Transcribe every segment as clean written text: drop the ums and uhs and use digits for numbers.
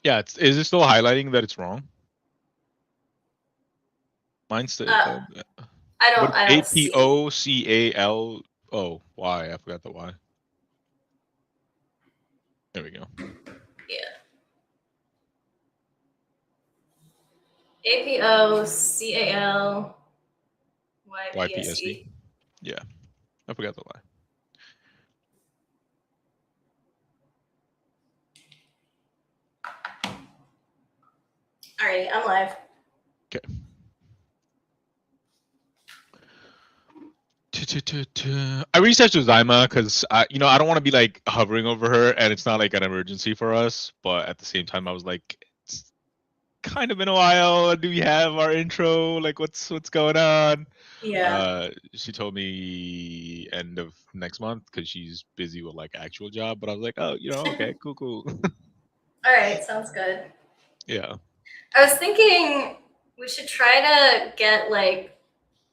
Yeah, is it still highlighting that it's wrong? Mine's the Uh, what I A don't P see. O C A L O Y. I forgot the Y. There we go. Yeah. YPSD. APOCALYPSD. Yeah, I forgot the Y. Alrighty, I'm live. Okay. I reached out to Zyma because I don't want to be like hovering over her, and it's not like an emergency for us. But at the same time, I was like, it's kind of been a while. Do we have our intro? Like, what's going on? Yeah. She told me end of next month because she's busy with like actual job. But I was like, oh, okay, cool, cool. Alright, sounds good. Yeah. I was thinking we should try to get like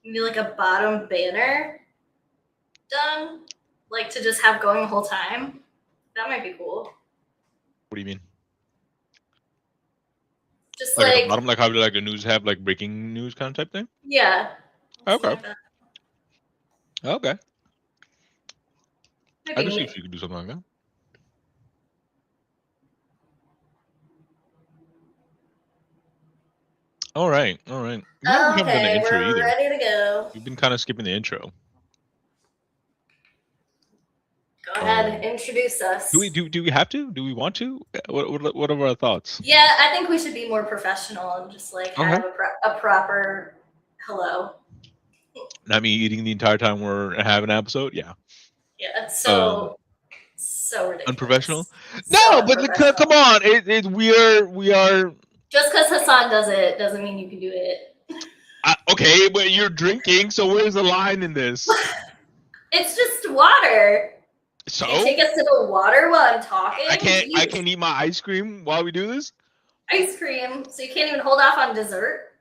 maybe like a bottom banner done. Like to just have going the whole time. That might be cool. What do you mean? Just Like at the like bottom, like how do like the news have like breaking news kind of type thing? yeah. Something Okay. like that. Okay. Might I be can see if neat. you could do something like that. All right. All right. We haven't done the Okay, intro we're either. ready to go. We've been kind of skipping the intro. Go ahead, Um, introduce do we us. do we have to? Do we want to? What are our thoughts? Yeah, I think we should be more professional and just like Okay. have a proper hello. Not me eating the entire time we're having an episode. Yeah. Yeah, it's Um, so unprofessional. ridiculous. So No, but come unprofessional. on. We are. Just because Hassan does it doesn't mean you can do it. Okay, but you're drinking. So where's the line in this? It's just water. Can you So take a sip of water while I'm talking? I Jeez. can't eat my ice cream while we do this. Ice cream. So you can't even hold off on dessert?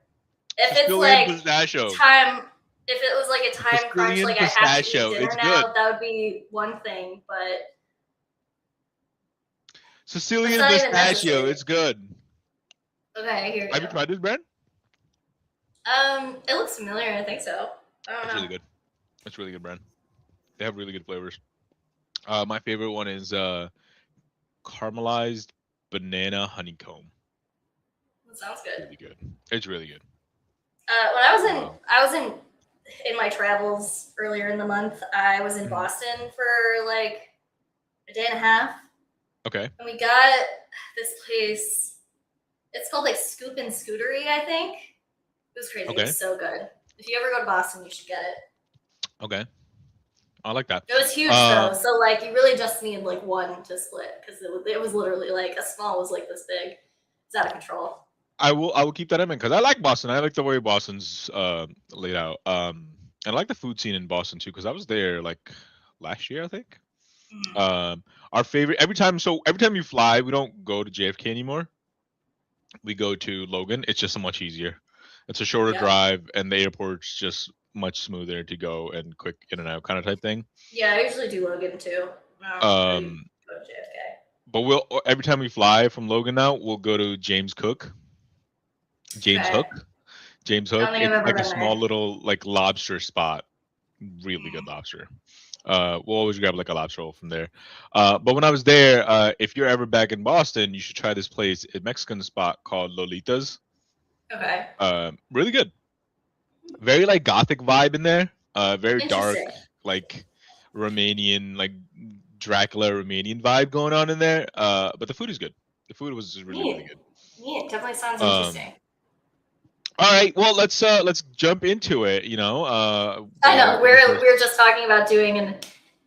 If it's Sicilian like pistachio. time, if it was like a time crunch, Sicilian like I have to eat pistachio. dinner It's good. now, that would be one thing, but that's Sicilian not even pistachio. necessary. It's good. Okay, here we Have you go. tried this brand? It looks familiar. I think so. I don't It's know. really good. It's really good brand. They have really good flavors. My favorite one is caramelized banana honeycomb. That sounds good. Really good. It's really good. When I was Um, in my travels earlier in the month, I was in mhm. Boston for like a day and a half, Okay. and we got this place. It's called like Scoop and Scootery, I think. It was crazy. It Okay. was so good. If you ever go to Boston, you should get it. Okay. I like that. It was huge though, Um, so like you really just need like one to split because it was literally like a small was like this big. It's out of control. I will keep that in mind because I like Boston. I like the way Boston's laid out. And I like the food scene in Boston too because I was there like last year I think. Mm. Um, our favorite every time you fly, we don't go to JFK anymore. We go to Logan. It's just so much easier. It's a shorter Yep. drive, and the airport's just much smoother to go and quick in and out kind of type thing. Yeah, I usually do Logan too. I don't really Um, go to JFK. but every time we fly from Logan now, we'll go to James Cook, James Okay. Hook, James I don't Hook. think I've It's ever like a been there. small little like lobster spot. Really good Mm. lobster. We'll always grab like a lobster roll from there. But when I was there, if you're ever back in Boston, you should try this place, a Mexican spot called Lolitas. Okay. Really good. Very like gothic vibe in there. Very dark, Interesting. like Romanian, like Dracula Romanian vibe going on in there. But the food is good. The food was just really really Neat. good. Neat. Definitely sounds Um, interesting. all right, well let's jump into it. I know. The first. We were just talking about doing an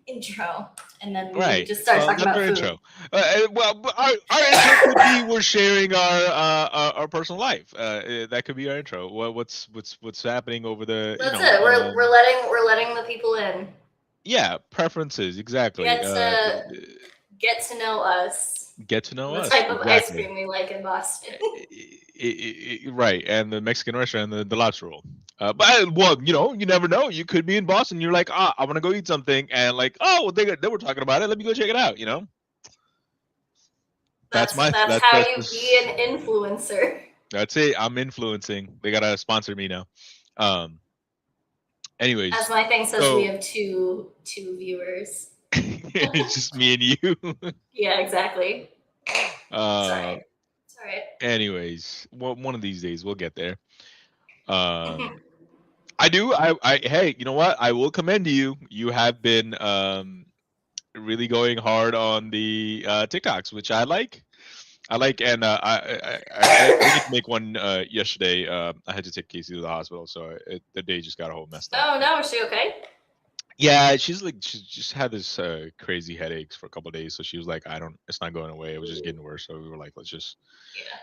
intro, and then we Right. just started talking That's our about food. intro. Well, but our intro could be we're sharing our personal life. That could be our intro. What's happening over the That's it. We're letting the people in. yeah, preferences exactly. Get to get to know us. Get to know And the us type of ice exactly. cream we like in Boston. Right, and the Mexican restaurant, and the lobster roll. But well, you never know. You could be in Boston. You're like, I want to go eat something, and like, oh, well, they were talking about it. Let me go check it out. That's my That's how that's you be an influencer. that's it. I'm influencing. They gotta sponsor me now. Um. As Anyways, my thing says, we so have two viewers. it's just me and you. Yeah, exactly. uh. Sorry. It's all right. Anyways, one of these days we'll get there. Um. I do. I. Hey, you know what? I will commend you. You have been really going hard on the TikToks, which I like. I like, and I didn't make one yesterday. I had to take Casey to the hospital, so the day just got a whole messed up. Oh no, is she okay? Yeah, she just had this crazy headaches for a couple of days, so she was like, it's not going away. It was just getting worse. So we were like, let's just. Yeah.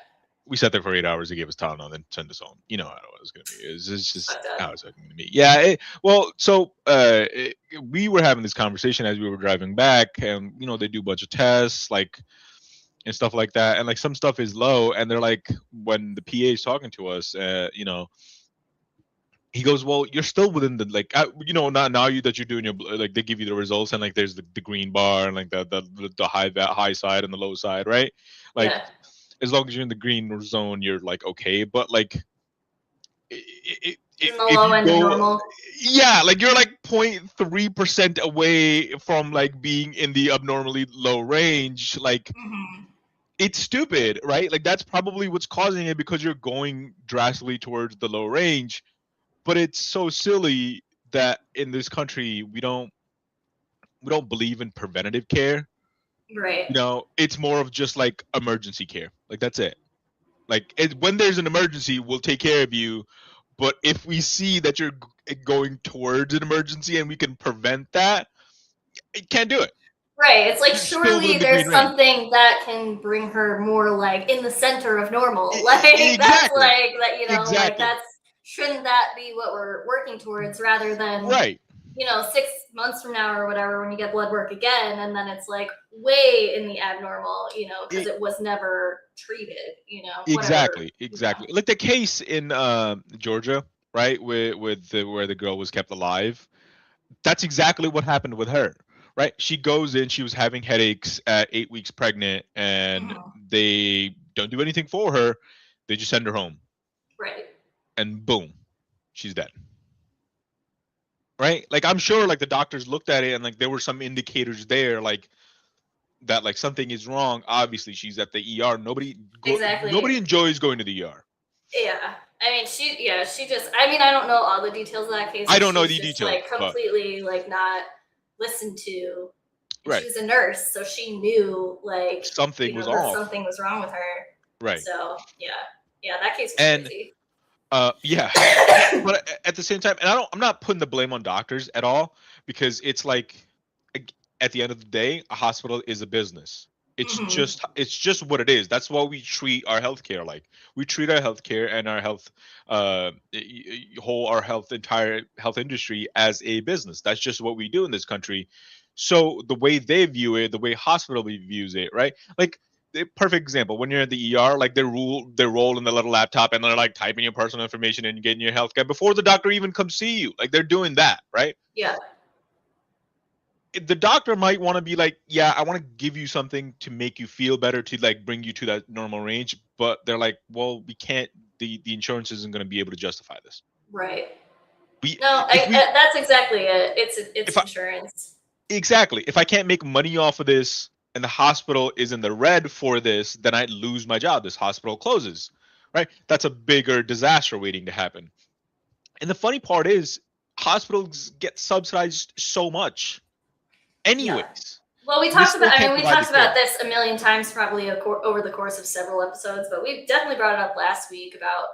We sat there for 8 hours. They gave us Tylenol, then sent us home. You know how it was going to be. It's just Fucked up. how it's going to be. Yeah. Well, so we were having this conversation as we were driving back, and they do a bunch of tests, like and stuff like that, and like some stuff is low, and they're like, when the PA is talking to us, he goes, well, you're still within the like, not now you that you're doing your like they give you the results, and like there's the green bar and like the high side and the low side, right? Like. Yeah. As long as you're in the green zone, you're like okay. But like, In if the low you end of go, normal. yeah, like you're like 0.3% away from like being in the abnormally low range. Like Mm-hmm. it's stupid, right? Like that's probably what's causing it because you're going drastically towards the low range. But it's so silly that in this country we don't believe in preventative care. Right. It's more of just like emergency care. Like that's it. Like when there's an emergency, we'll take care of you. But if we see that you're going towards an emergency and we can prevent that, it can't do it. Right. It's like You're still surely within the green there's range. something that can bring her more like in the center of normal. Like Exactly. that's like that, Exactly. like that's shouldn't that be what we're working towards rather than Right. 6 months from now or whatever when you get blood work again and then it's like way in the abnormal, because it was never treated, Exactly. whatever. Like the case in Georgia, right, with where the girl was kept alive. That's exactly what happened with her. Right, she goes in. She was having headaches at 8 weeks pregnant, and they don't do anything for her. They just send her home. Right. And boom, she's dead. Right? Like I'm sure like the doctors looked at it and like there were some indicators there like that like something is wrong. Obviously she's at the ER. Nobody enjoys going to the ER. Yeah. I mean she just I don't know all the details of that case. I don't know the just, details. Like completely like not listened to. Right. She was a nurse, so she knew like something was off. Something was wrong with her. Right. So yeah, that case was crazy. Yeah, but at the same time, and I'm not putting the blame on doctors at all because it's like, at the end of the day, a hospital is a business. It's just what it is. That's why we treat our healthcare like we treat our healthcare and our health, entire health industry as a business. That's just what we do in this country. So the way they view it, the way hospital views it, right? Like perfect example when you're in the ER, like they roll in the little laptop and they're like typing your personal information and getting your health care before the doctor even comes see you. Like they're doing that, right? Yeah. The doctor might want to be like, yeah, I want to give you something to make you feel better, to like bring you to that normal range, but they're like, well, we can't. The insurance isn't going to be able to justify this. Right. That's exactly it. It's insurance. Exactly. If I can't make money off of this and the hospital is in the red for this, then I lose my job. This hospital closes, right? That's a bigger disaster waiting to happen. And the funny part is hospitals get subsidized so much anyways. Yeah. Well, we talked about this a million times probably over the course of several episodes, but we definitely brought it up last week about,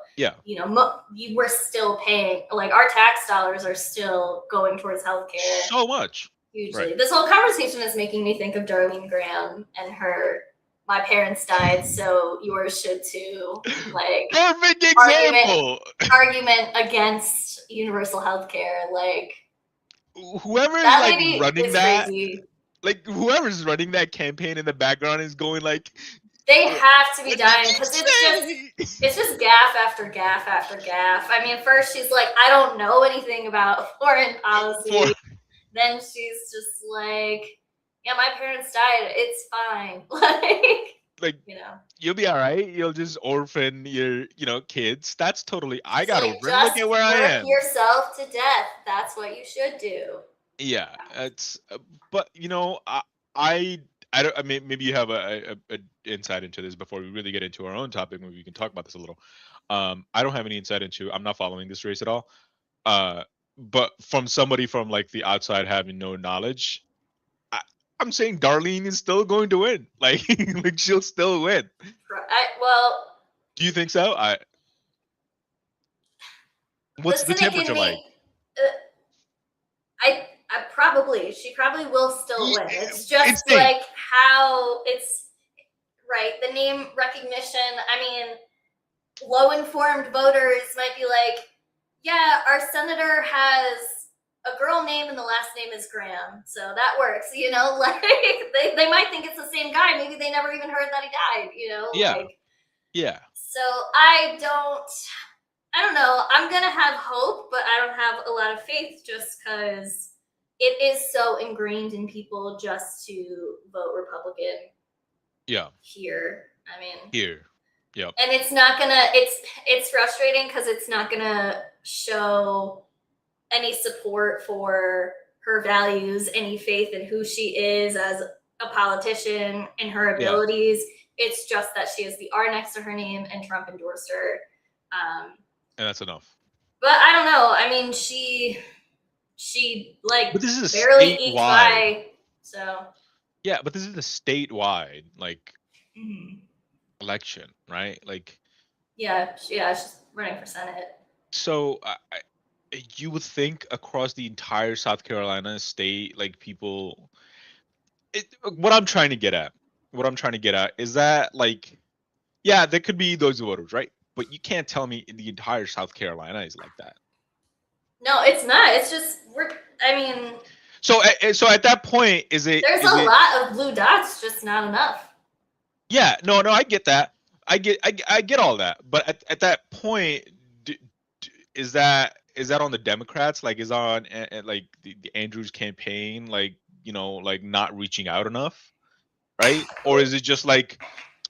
we're still paying, like our tax dollars are still going towards healthcare. So much. Hugely. Right. This whole conversation is making me think of Darlene Graham and her "my parents died, so yours should too." Like perfect example. Argument against universal health care. Like whoever is like running that, crazy. Like whoever's running that campaign in the background is going like, they have to be dying because it's just gaffe after gaffe after gaffe. I mean, first she's like, I don't know anything about foreign policy. Then she's just like, yeah, my parents died. It's fine. Like, like you know. you'll be all right. You'll just orphan your, kids. That's totally. I So got you over it. Look just at where I work am. yourself to death. That's what you should do. Yeah, it's. But I, I don't. I mean, maybe you have a insight into this before we really get into our own topic. Maybe we can talk about this a little. I don't have any insight into. I'm not following this race at all. Uh, but from somebody from like the outside having no knowledge, I, I'm saying Darlene is still going to win. Like, like she'll still win. Well, Do you think so? What's the listen to temperature like? me. She probably will still win. It's just Insane. like how it's right. The name recognition. I mean, low informed voters might be like, yeah, our senator has a girl name and the last name is Graham, so that works. Like they might think it's the same guy. Maybe they never even heard that he died. Yeah. Like. Yeah. So I don't know. I'm gonna have hope, but I don't have a lot of faith just because it is so ingrained in people just to vote Republican. Yeah. Here, I mean. Here. Yep. And it's not gonna. It's frustrating because it's not gonna show any support for her values, any faith in who she is as a politician and her abilities. Yeah. It's just that she has the R next to her name and Trump endorsed her. And that's enough. But I don't know. I mean, she like but this is barely eked by. So. Yeah, but this is a statewide election, right? Like. Yeah, she's running for Senate. So you would think across the entire South Carolina state, like people. What I'm trying to get at is that like, yeah, there could be those voters, right? But you can't tell me the entire South Carolina is like that. No, it's not. It's just So at that point, there's a lot of blue dots, just not enough. Yeah, no, I get that. I get all that. But at that point, is that on the Democrats? Like, is on like the Andrews campaign, like, like not reaching out enough, right? Or is it just like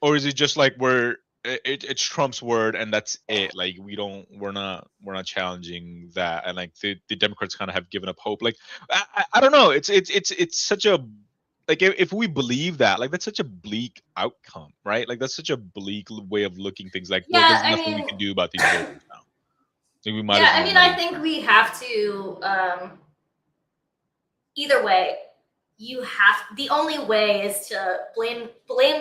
we're it's Trump's word and that's it? Like we're not challenging that, and like the Democrats kind of have given up hope. Like I don't know. It's such a, like, if we believe that, like, that's such a bleak outcome, right? Like that's such a bleak way of looking things. Like, well, there's nothing we can do about these voters now. So we might. Yeah, I mean, I think we have to. Either way, the only way is to blame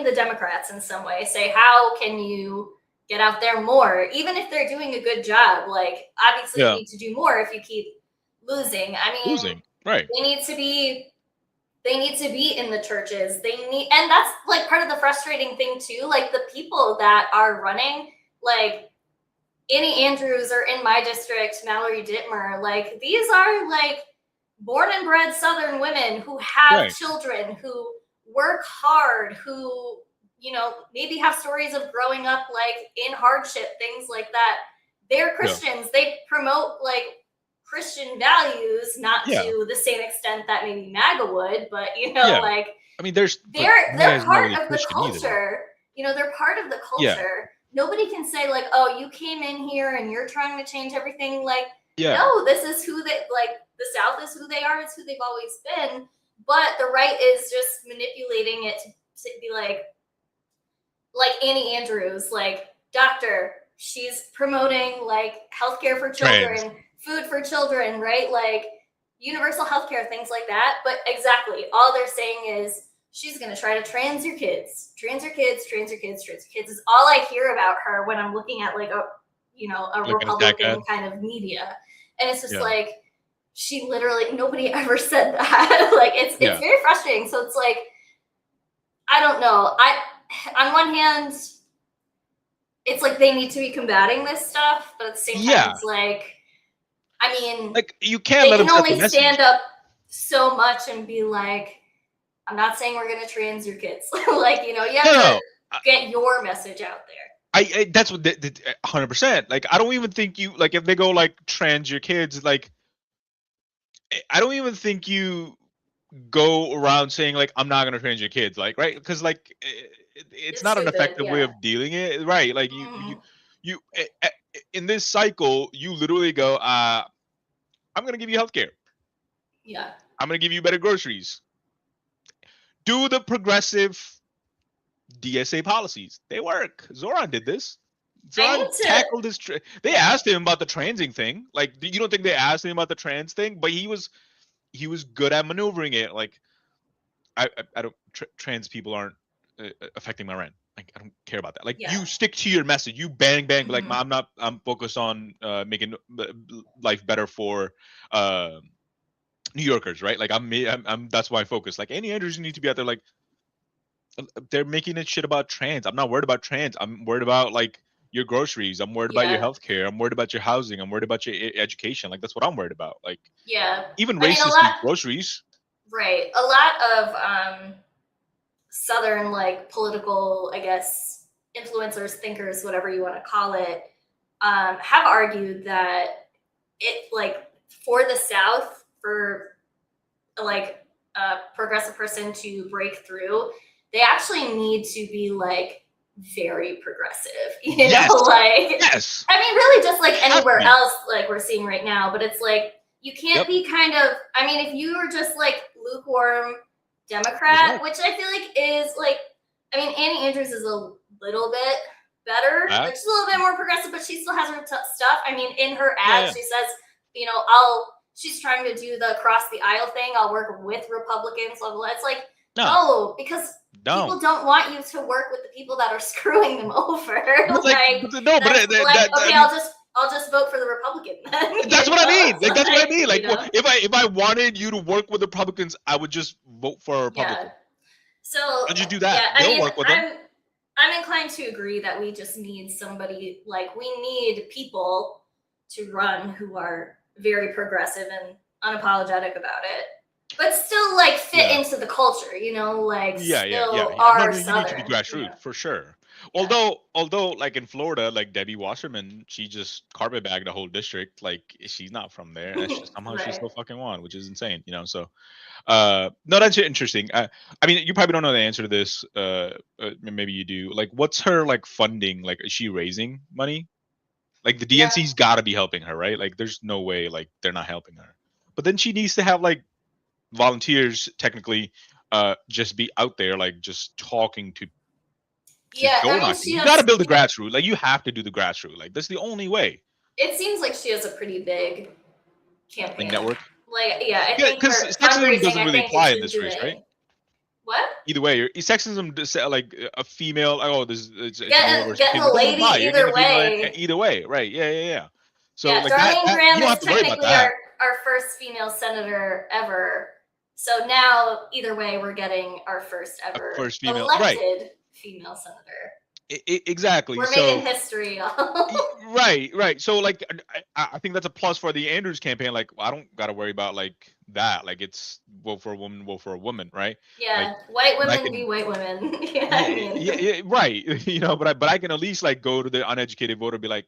the Democrats in some way. Say, how can you get out there more, even if they're doing a good job? Like, obviously, you need to do more if you keep losing. I mean, right? They need to be in the churches. And that's like part of the frustrating thing too. Like the people that are running, like Annie Andrews or in my district, Mallory Dittmer, like these are like born and bred Southern women who have children, who work hard, who, maybe have stories of growing up like in hardship, things like that. They're Christians. Yeah. They promote like Christian values, not to the same extent that maybe MAGA would, but like, I mean, they're part of the culture. They're part of the culture. Yeah. Nobody can say like, oh, you came in here and you're trying to change everything. Like, no, this is who they like. The South is who they are. It's who they've always been. But the right is just manipulating it to be like Annie Andrews, like doctor. She's promoting like healthcare for children. Food for children, right? Like universal healthcare, things like that. But exactly, all they're saying is she's going to try to trans your kids is all I hear about her when I'm looking at like a Republican kind of media. And it's just like, she literally, nobody ever said that. Like, it's very frustrating. So it's like, I don't know. On one hand, it's like they need to be combating this stuff, but at the same time, it's like, I mean, like you can't let them only stand up so much and be like, I'm not saying we're gonna trans your kids. Like, you have to get your message out there. That's what 100%. Like, I don't even think you, like, if they go like trans your kids, like, I don't even think you go around saying like I'm not gonna trans your kids, like right? Because like it's It's not an stupid. effective way Yeah. of dealing it, right? Like Mhm. you in this cycle, you literally go, I'm gonna give you healthcare. Yeah. I'm gonna give you better groceries. Do the progressive DSA policies. They work. Zoran did this. I need Zoran to. tackled this. They Yeah. asked him about the transing thing. Like, you don't think they asked him about the trans thing? But he was good at maneuvering it. Like, I don't trans people aren't affecting my rent. Like, I don't care about that. Like, Yeah. you stick to your message. You bang bang. Be like, Mhm. I'm focused on making life better for uh, New Yorkers, right? Like, I'm that's why I focus. Like, Annie Andrews need to be out there. Like, they're making it shit about trans. I'm not worried about trans. I'm worried about like your groceries. I'm worried about your Yeah. healthcare. I'm worried about your housing. I'm worried about your education. Like, that's what I'm worried about. Like, Yeah. even I mean, a racists lot. need groceries. Right. A lot of Southern, like, political, I guess, influencers, thinkers, whatever you want to call it, have argued that it, like, for the South, for like a progressive person to break through, they actually need to be like very progressive, Yes, like, yes, I mean, really just like have to anywhere be. else, like we're seeing right now, but it's like you can't Yep, be kind of, I mean, if you are just like lukewarm that's Democrat, right. which I feel like is like, I mean, Annie Andrews is a little bit better, Yeah, like she's a little bit more progressive, but she still has her stuff. I mean, in her yeah, ad, yeah. she says, she's trying to do the cross the aisle thing. I'll work with Republicans, blah, blah, blah. It's like, No, no, because no. people don't want you to work with the people that are screwing them over. But like, Like, no, but that's like, I okay, mean, I'll just vote for the Republican then. that's what I mean. It's Like, that's what I like, mean. Like, if I wanted you to work with Republicans, I would just vote for a yeah. Republican. So I just do that. yeah, I They'll mean, work with them. I'm inclined to agree that we just need somebody, like, we need people to run who are very progressive and unapologetic about it, but still like fit Yeah. into the culture, like Yeah, yeah, yeah, still yeah. No, are no, you need to be Southern. grassroots for sure. Yeah, Although, like in Florida, like Debbie Wasserman, she just carpetbagged the whole district. Like she's not from there, and somehow she right. still fucking won, which is insane. So, no, that's interesting. I mean, you probably don't know the answer to this. Maybe you do. Like, what's her like funding? Like, is she raising money? Like the Yeah, DNC's got to be helping her, right? Like, there's no way like they're not helping her. But then she needs to have like volunteers technically just be out there like just talking to yeah. door I mean, knocking. she You got to has. build the grassroots. Like you have to do the grassroots. Like that's the only way. It seems like she has a pretty big Like campaign. network. Like, yeah, I Yeah, think because her sexism fundraising, doesn't I really think, apply is in just this race, right? doing what? Either way, sexism like a female. Like, oh, this it's male versus Getting female. a It doesn't lady apply. You're getting either a female way. either way, right? Yeah, yeah, yeah. So Yeah, like that, Darlene you Graham don't is have to worry about technically that. our first female senator ever. So now, either way, we're getting our first A ever first female, right? elected female senator. Exactly. We're So making history. Right, right. So like, I think that's a plus for the Andrews campaign. Like, I don't got to worry about like that. Like, it's vote for a woman, vote for a woman, right? Like, Yeah, white but I women be can, white women. Yeah, I yeah, mean, yeah, yeah, right. But I can at least like go to the uneducated voter, and be like,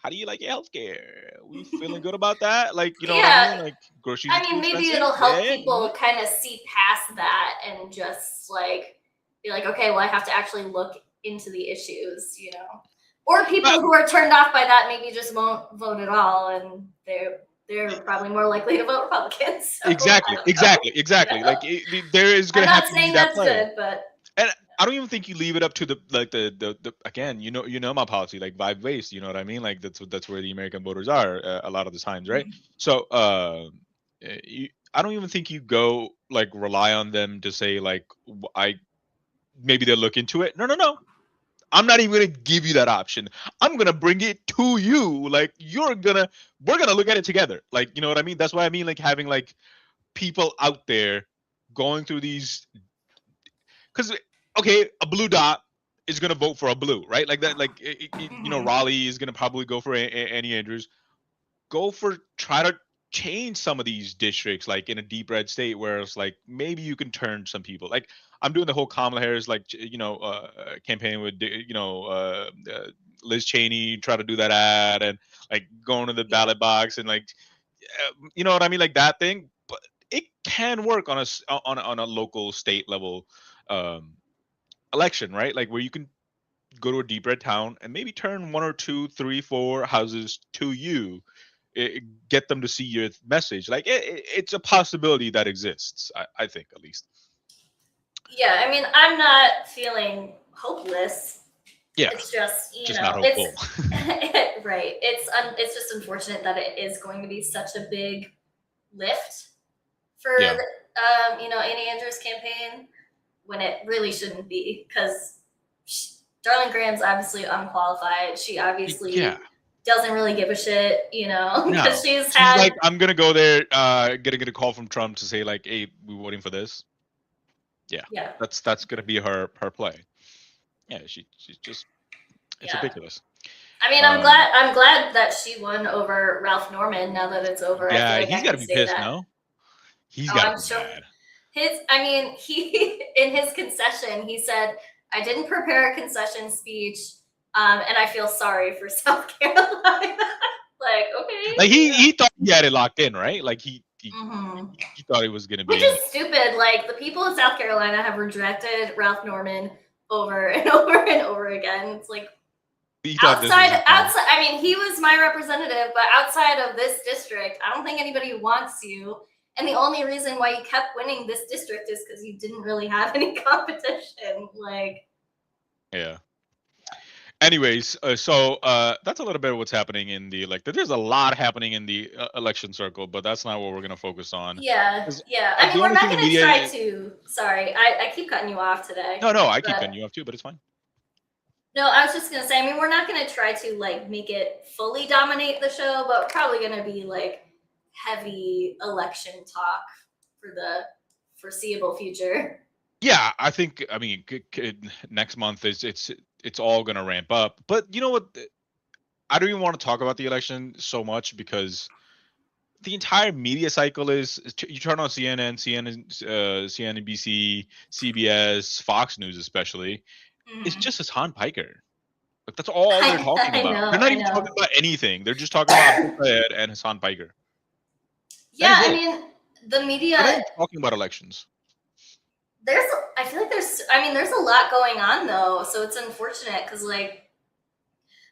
how do you like your healthcare? We feeling good about that? Like, you know what I yeah. mean? Like, groceries I are too mean, maybe expensive. it'll Yeah, help yeah, people kind of see past that and just like be like, okay, well, I have to actually look into the issues. Or people Uh, who are turned off by that maybe just won't vote at all, and they're probably more likely to vote Republican. So I exactly, don't know. exactly, exactly. Like, there is I'm gonna have not to be saying that that's player. good, but And I don't even think you leave it up to the like the again, my policy, like vibe based, you know what I mean? Like that's where the American voters are a lot of the times, right? So I don't even think you go like rely on them to say like I maybe they'll look into it. No, no, no. I'm not even gonna give you that option. I'm gonna bring it to you. Like we're gonna look at it together. Like, you know what I mean? That's why I mean like having like people out there going through these, because okay, a blue dot is gonna vote for a blue, right? Like that, like Raleigh is gonna probably go for Annie Andrews. Try to change some of these districts, like in a deep red state, where it's like maybe you can turn some people. Like I'm doing the whole Kamala Harris, like campaign with Liz Cheney, try to do that ad and like going to the yeah, ballot box and like you know what I mean, like that thing. it can work on on a local state level um, election, right? Like where you can go to a deep red town and maybe turn one or two, three, four houses to you, get them to see your message. Like it's a possibility that exists. I think at least. Yeah, I mean, I'm not feeling hopeless. Yeah, It's just, you just know, not hopeful. it's right. It's just unfortunate that it is going to be such a big lift for Yeah, Annie Andrews' campaign when it really shouldn't be, because Darlene Graham's obviously unqualified. She yeah. obviously doesn't really give a shit, because No, she's she's had like, I'm gonna go there, get a call from Trump to say like, hey, we're voting for this. Yeah, yeah, that's gonna be her play. Yeah, she's just it's yeah. ridiculous. I mean, I'm Um, glad that she won over Ralph Norman. Now that it's over, I feel yeah, like he's I got to can be say pissed. that. No, he's Oh, got to I'm be sure. mad. He in his concession, he said, "I didn't prepare a concession speech, and I feel sorry for South Carolina." Like, okay, Like yeah. he thought he had it locked in, right? Like Mhm. he thought it was gonna Which be is in. stupid. Like, the people in South Carolina have rejected Ralph Norman over and over and over again. It's like, He thought this was his time. outside. I mean, he was my representative, but outside of this district, I don't think anybody wants you. And the only reason why you kept winning this district is because you didn't really have any competition. Like, Yeah. Anyways, so that's a little bit of what's happening in the There's a lot happening in the election circle, but that's not what we're gonna focus on. yeah, 'Cause, yeah. I mean, the we're only not thing the going to try media. to. Sorry, I keep cutting you off today. No, I keep But cutting you off too, but it's fine. no, I was just gonna say. I mean, we're not gonna try to like make it fully dominate the show, but we're probably gonna be like heavy election talk for the foreseeable future. Yeah, I think. I mean, next month it's all gonna ramp up. But you know what? I don't even want to talk about the election so much because the entire media cycle you turn on CNBC, CBS, Fox News especially. It's Mhm. just Hassan Piker. Like that's all they're talking I about. know, They're not I even talking know. about anything. They're just talking about Abu Sayed and Hassan Piker. That Yeah, is I it. mean, the They're not media. even talking about elections. I feel like there's a lot going on though, so it's unfortunate because like,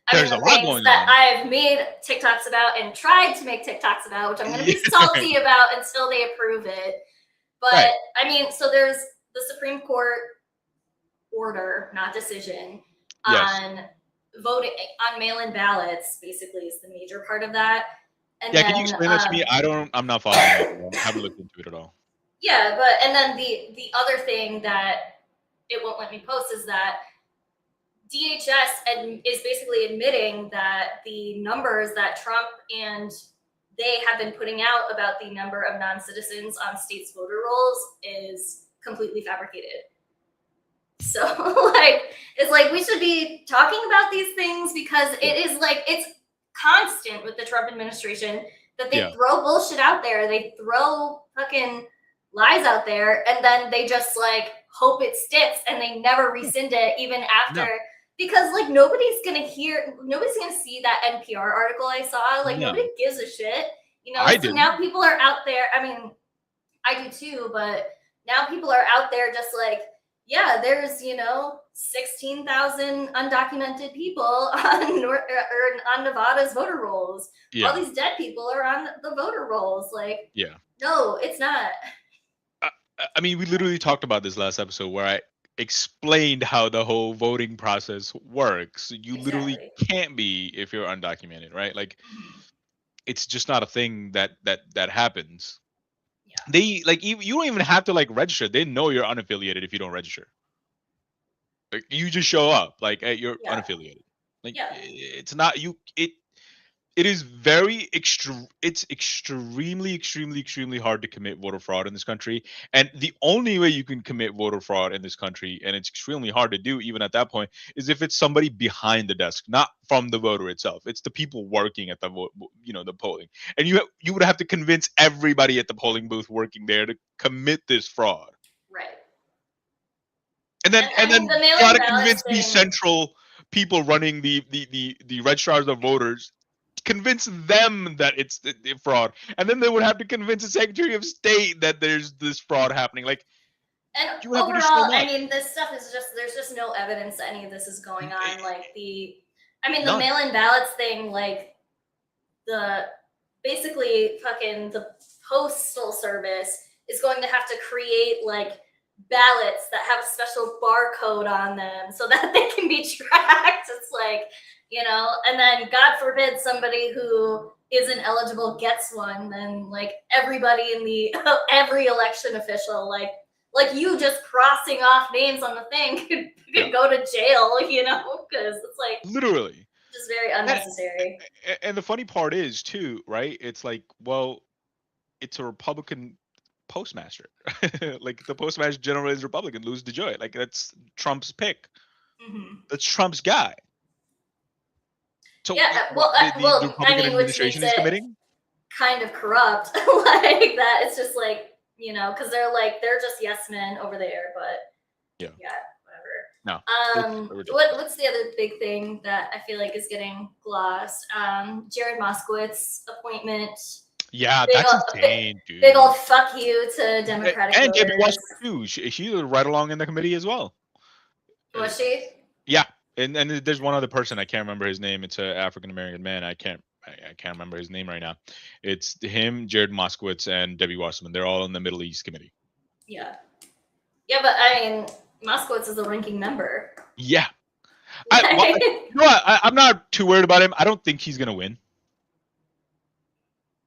I mean, There's a the lot things going that on. I've made TikToks about and tried to make TikToks about, which I'm going to be Yeah. salty about until they approve it. Right. But I mean, so there's the Supreme Court order, not decision, Yes. on voting on mail-in ballots. Basically, is the major part of that. And Yeah. Can you then, explain that to me? I'm not following it at all. I haven't looked into it at all. yeah, but and then the other thing that it won't let me post is that DHS is basically admitting that the numbers that Trump and they have been putting out about the number of non-citizens on states' voter rolls is completely fabricated. So it's like we should be talking about these things because it is like it's constant with the Trump administration that they Yeah. throw bullshit out there, they throw fucking lies out there, and then they just like hope it sticks and they never rescind it even No. after, because like nobody's gonna see that NPR article I saw. Like No. nobody gives a shit. I So didn't. now people are out there. I mean, I do too, but now people are out there just like, yeah, there's 16,000 undocumented people on Nevada's voter rolls. Yeah. All these dead people are on the voter rolls. Like, Yeah. no, it's not. I mean, we literally talked about this last episode where I explained how the whole voting process works. You literally Exactly. can't be if you're undocumented, right? Like Mhm. it's just not a thing that happens. Yeah. They like you don't even have to like register. They know you're unaffiliated if you don't register. Like you just show up like you're Yeah. unaffiliated. Like Yeah. it's not you it is very it's extremely hard to commit voter fraud in this country, and the only way you can commit voter fraud in this country, and it's extremely hard to do even at that point, is if it's somebody behind the desk, not from the voter itself. It's the people working at the the polling, and you would have to convince everybody at the polling booth working there to commit this fraud, Right. and then And I mean, the you got mail-in to ballots convince these thing. central people running the registrars of voters convince them that it's fraud, and then they would have to convince the Secretary of State that there's this fraud happening. Like, And you have to do so overall, I much. mean, this stuff is just, there's just no evidence any of this is going on. Like the None. mail-in ballots thing, like basically fucking the postal service is going to have to create like ballots that have a special barcode on them so that they can be tracked. It's like, you know, and then God forbid somebody who isn't eligible gets one, then like everybody in the every election official, like you just crossing off names on the thing could go to jail, you know, because it's like literally just very unnecessary. And the funny part is too, right? It's like, well, it's a Republican postmaster. Like the postmaster general is Republican, Louis DeJoy. Like that's Trump's pick. That's Trump's guy. So yeah, the Republican I mean, administration is committing kind of corrupt like that. It's just like, you know, because they're just yes men over there, but yeah, whatever. No. What's the other big thing that I feel like is getting glossed? Jared Moskowitz appointment. Yeah, that's insane, dude. Big old fuck you to Democratic and voters. Debbie Wasserman too. She was right along in the committee as well. Was she? Yeah, and there's one other person, I can't remember his name. It's an African American man. I can't remember his name right now. It's him, Jared Moskowitz, and Debbie Wasserman. They're all in the Middle East committee. Yeah, but I mean, Moskowitz is a ranking member. Yeah, you know what? I'm not too worried about him. I don't think he's gonna win.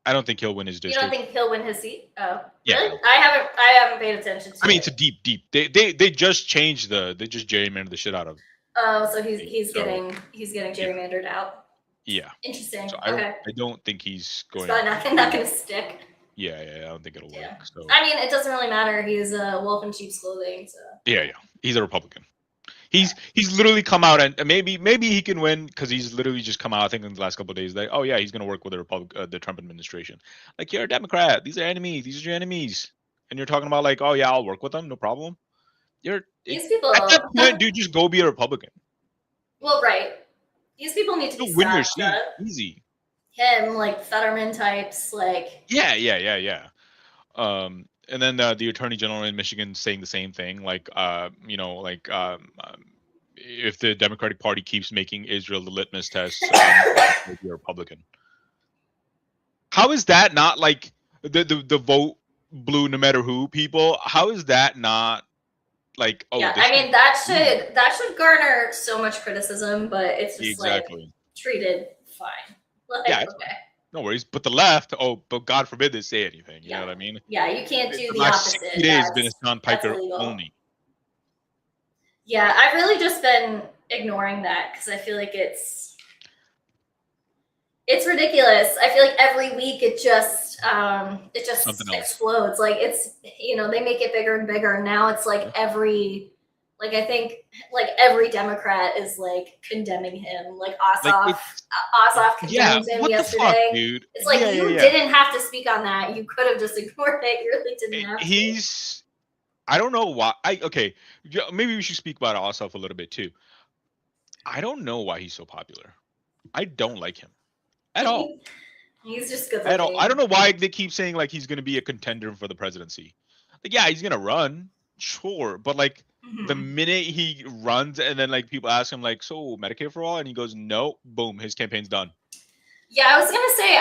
I don't think he'll win his district. You don't think he'll win his seat? Oh, yeah. Really? I haven't paid attention to I mean, it's a deep. They just changed they just gerrymandered the shit out of. Oh, so he's getting gerrymandered out. Yeah. Interesting. So okay. I don't think he's going. It's not going to stick. Yeah, I don't think it'll work. So I mean, it doesn't really matter. He's a wolf in sheep's clothing. So yeah, he's a Republican. He's literally come out and maybe he can win because he's literally just come out. I think in the last couple of days, like, oh yeah, he's gonna work with the Trump administration. Like, you're a Democrat. These are enemies. These are your enemies. And you're talking about like, oh yeah, I'll work with them, no problem. These people at that point, dude, just go be a Republican. Well, right. These people need to be win your seat easy. Him, like Fetterman types, like yeah. And then the Attorney General in Michigan saying the same thing, like if the Democratic Party keeps making Israel the litmus test, you're a Republican. How is that not like the vote blue no matter who people? How is that not like? Oh, yeah, I mean that should garner so much criticism, but it's just like treated fine. Like, yeah, okay. No worries, but the left, but God forbid they say anything. You know what I mean? Yeah, you can't do the opposite. 60 days been a Sean Piker only. Yeah, I've really just been ignoring that because I feel like it's ridiculous. I feel like every week it just explodes. Like it's, you know, they make it bigger and bigger. And now it's like I think every Democrat is like condemning him. Like Ossoff condemned him yesterday. The fuck, dude? It's like you didn't have to speak on that. You could have just ignored it. You really didn't have to. I don't know why. Maybe we should speak about Ossoff a little bit too. I don't know why he's so popular. I don't like him at all. He's just good. At all. I don't know why they keep saying like he's going to be a contender for the presidency. Like, yeah, he's going to run, sure, but like. The minute he runs and then like people ask him like, so Medicare for all, and he goes no, boom, his campaign's done. Yeah, I was gonna say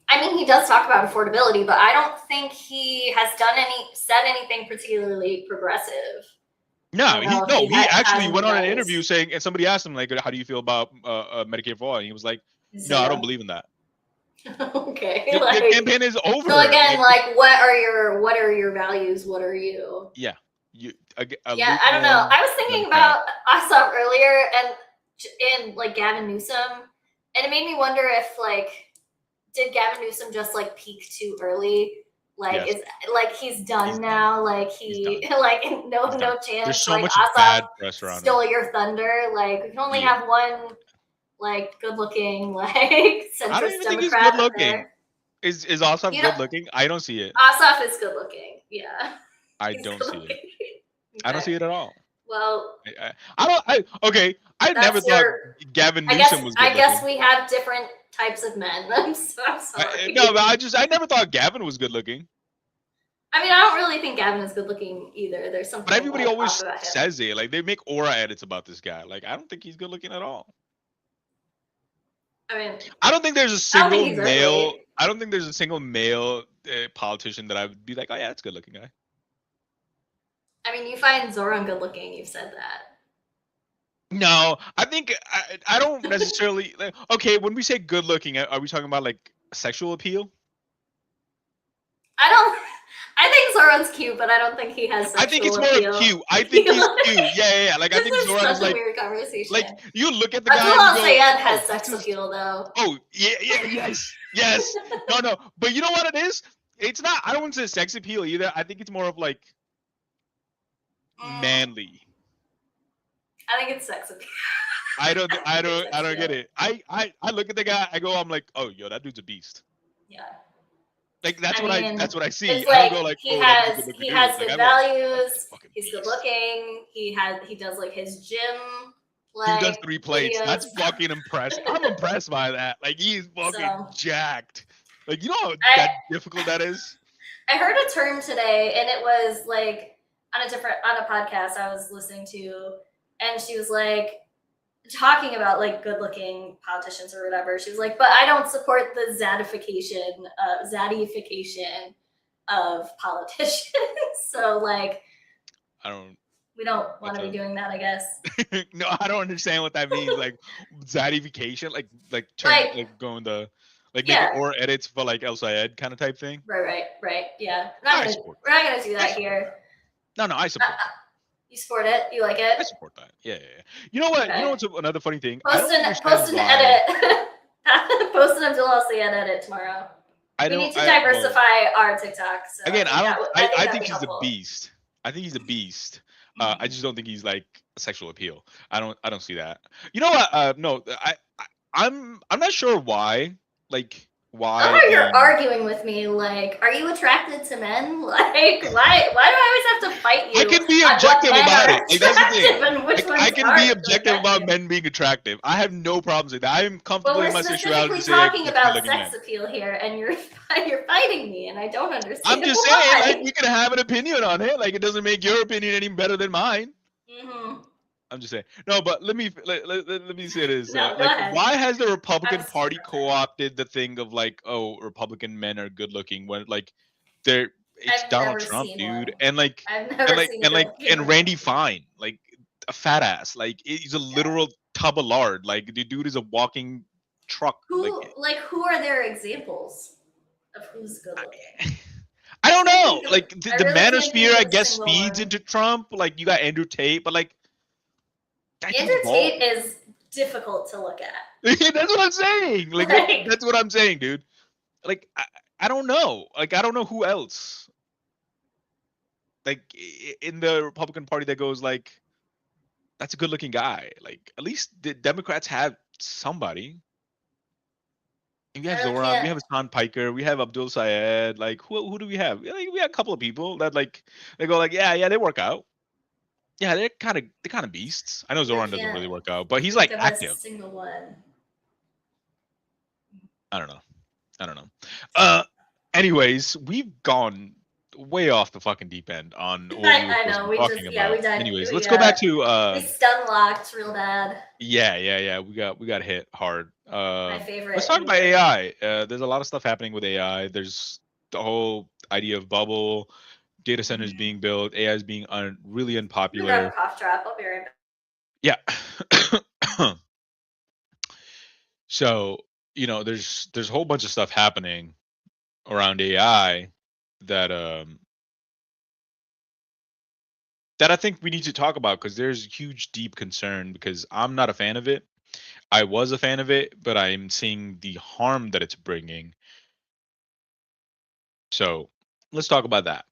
I mean he does talk about affordability, but I don't think he has said anything particularly progressive. No, he actually went on an interview saying, and somebody asked him like, how do you feel about Medicare for all, and he was like, no, I don't believe in that. Okay. The campaign is over. So again, like what are your values? What are you? Yeah. I don't know. I was thinking about Ossoff earlier and like Gavin Newsom, and it made me wonder if like did Gavin Newsom just like peak too early? Like is like he's done now? Like he like no chance. There's so like, much Ossoff bad press around stole him. your thunder. Like we can only have one like good looking like centrist I don't even think Democrat. He's good looking. Is Ossoff good looking? I don't see it. Ossoff is good looking. Yeah. I don't see it. I don't see it at all. Well, I don't. Okay. I never that's thought your. Gavin I guess Newsom was good I guess looking. we have different types of men. I'm No, sorry. but I never thought Gavin was good looking. I mean, I don't really think Gavin is good looking either. There's But something everybody off always about him. says it. Like they make aura edits about this guy. Like I don't think he's good looking at all. I mean, I don't think there's a I don't think single he's male. ugly. I don't think there's a single male politician that I would be like, oh yeah, that's a good looking guy. I mean, you find Zoran good looking. You've said that. No, I think I don't necessarily. Okay, when we say good looking, are we talking about like sexual appeal? I don't. I think Zoran's cute, but I don't think he has I think it's sexual more of appeal. cute. I think he's cute. Yeah. Like I This think is Zoran is such a like weird conversation. you look at the guy and you Abdullah go, Sayed oh, has sex this is appeal, though. oh yes. No, but you know what it is? It's not. I don't want to say sex appeal either. I think it's more of like manly. I think it's sex appeal. I don't get it. I look at the guy. I go. I'm like, oh, yo, that dude's a beast. Yeah. Like that's what I see. It's I don't like go like, he oh, that dude's a has good he dude. has Like, good I go, values. fucking He's good beast. looking. He does like his gym. He does Like 3 plates. videos. That's fucking impressive. I'm impressed by that. Like he's fucking jacked. Like you know how that difficult that is. I heard a term today, and it was like on a podcast I was listening to, and she was like talking about like good looking politicians or whatever. She was like, but I don't support the zadification of politicians. So like we don't want to be doing that, I guess. No, I don't understand what that means. Like zadification, like going the making or edits for like El Sayed kind of type thing. Right. Yeah. We're not gonna do that here. No, I support that. You support it? You like it? I support that. Yeah. You know what? Okay. You know what's another funny thing? Post an edit. Post an Abdullah Sayed edit tomorrow. We need to diversify our TikTok. So again, I think he's a beast. I think he's a beast. I just don't think he's like a sexual appeal. I don't see that. You know what? No, I'm not sure why. Like why? Oh, you're arguing with me. Like, are you attracted to men? Like, why do I always have to fight you? I can be objective about it. Like that's the thing. Like, I can be objective about men being attractive. I have no problems with that. I am comfortable in my sexuality. We're talking about sex appeal here, and you're fighting me, and I don't understand. I'm just saying, like, we can have an opinion on it. Like, it doesn't make your opinion any better than mine. Mm-hmm. I'm just saying. No, but let me say this. No, like, why has the Republican Party co-opted the thing of like, oh, Republican men are good looking when like it's Donald Trump, dude, and like and Randy Fine, like a fat ass, like he's a literal tub of lard. Like the dude is a walking truck. Who are their examples of who's good looking? I don't know. Like the manosphere, I guess, feeds into Trump. Like you got Andrew Tate, but like Andrew Tate is difficult to look at. That's what I'm saying. Like that's what I'm saying, dude. Like I don't know. Like I don't know who else. Like in the Republican Party that goes like, that's a good-looking guy. Like at least the Democrats have somebody. We have Zoran, we have Hassan Piker, we have Abdul Sayed. Like who do we have? Like, we have a couple of people that like they go like, yeah, they work out. Yeah, they're kind of beasts. I know Zoran doesn't really work out, but he's like active. A single one. I don't know. Anyways, we've gone way off the fucking deep end on what I know. We talking just about. we done. Anyways, let's go back to we stun locked real bad. Yeah. We got hit hard. My favorite. Let's talk about AI. There's a lot of stuff happening with AI. There's the whole idea of bubble, data centers being built, AI is being really unpopular. Cough drop. I'll be right back. Yeah. So, you know, there's a whole bunch of stuff happening around AI that I think we need to talk about because there's huge deep concern because I'm not a fan of it. I was a fan of it, but I'm seeing the harm that it's bringing. So, let's talk about that.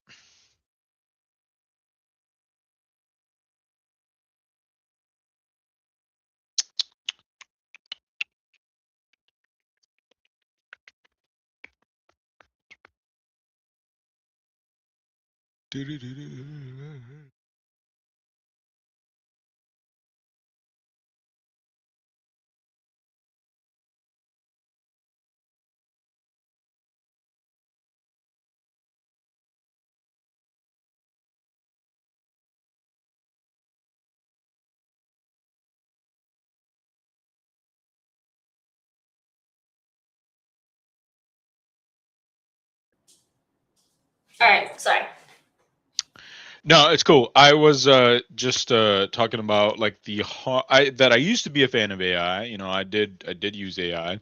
All right, sorry. No, it's cool. I was just talking about like that I used to be a fan of AI. You know, I did use AI.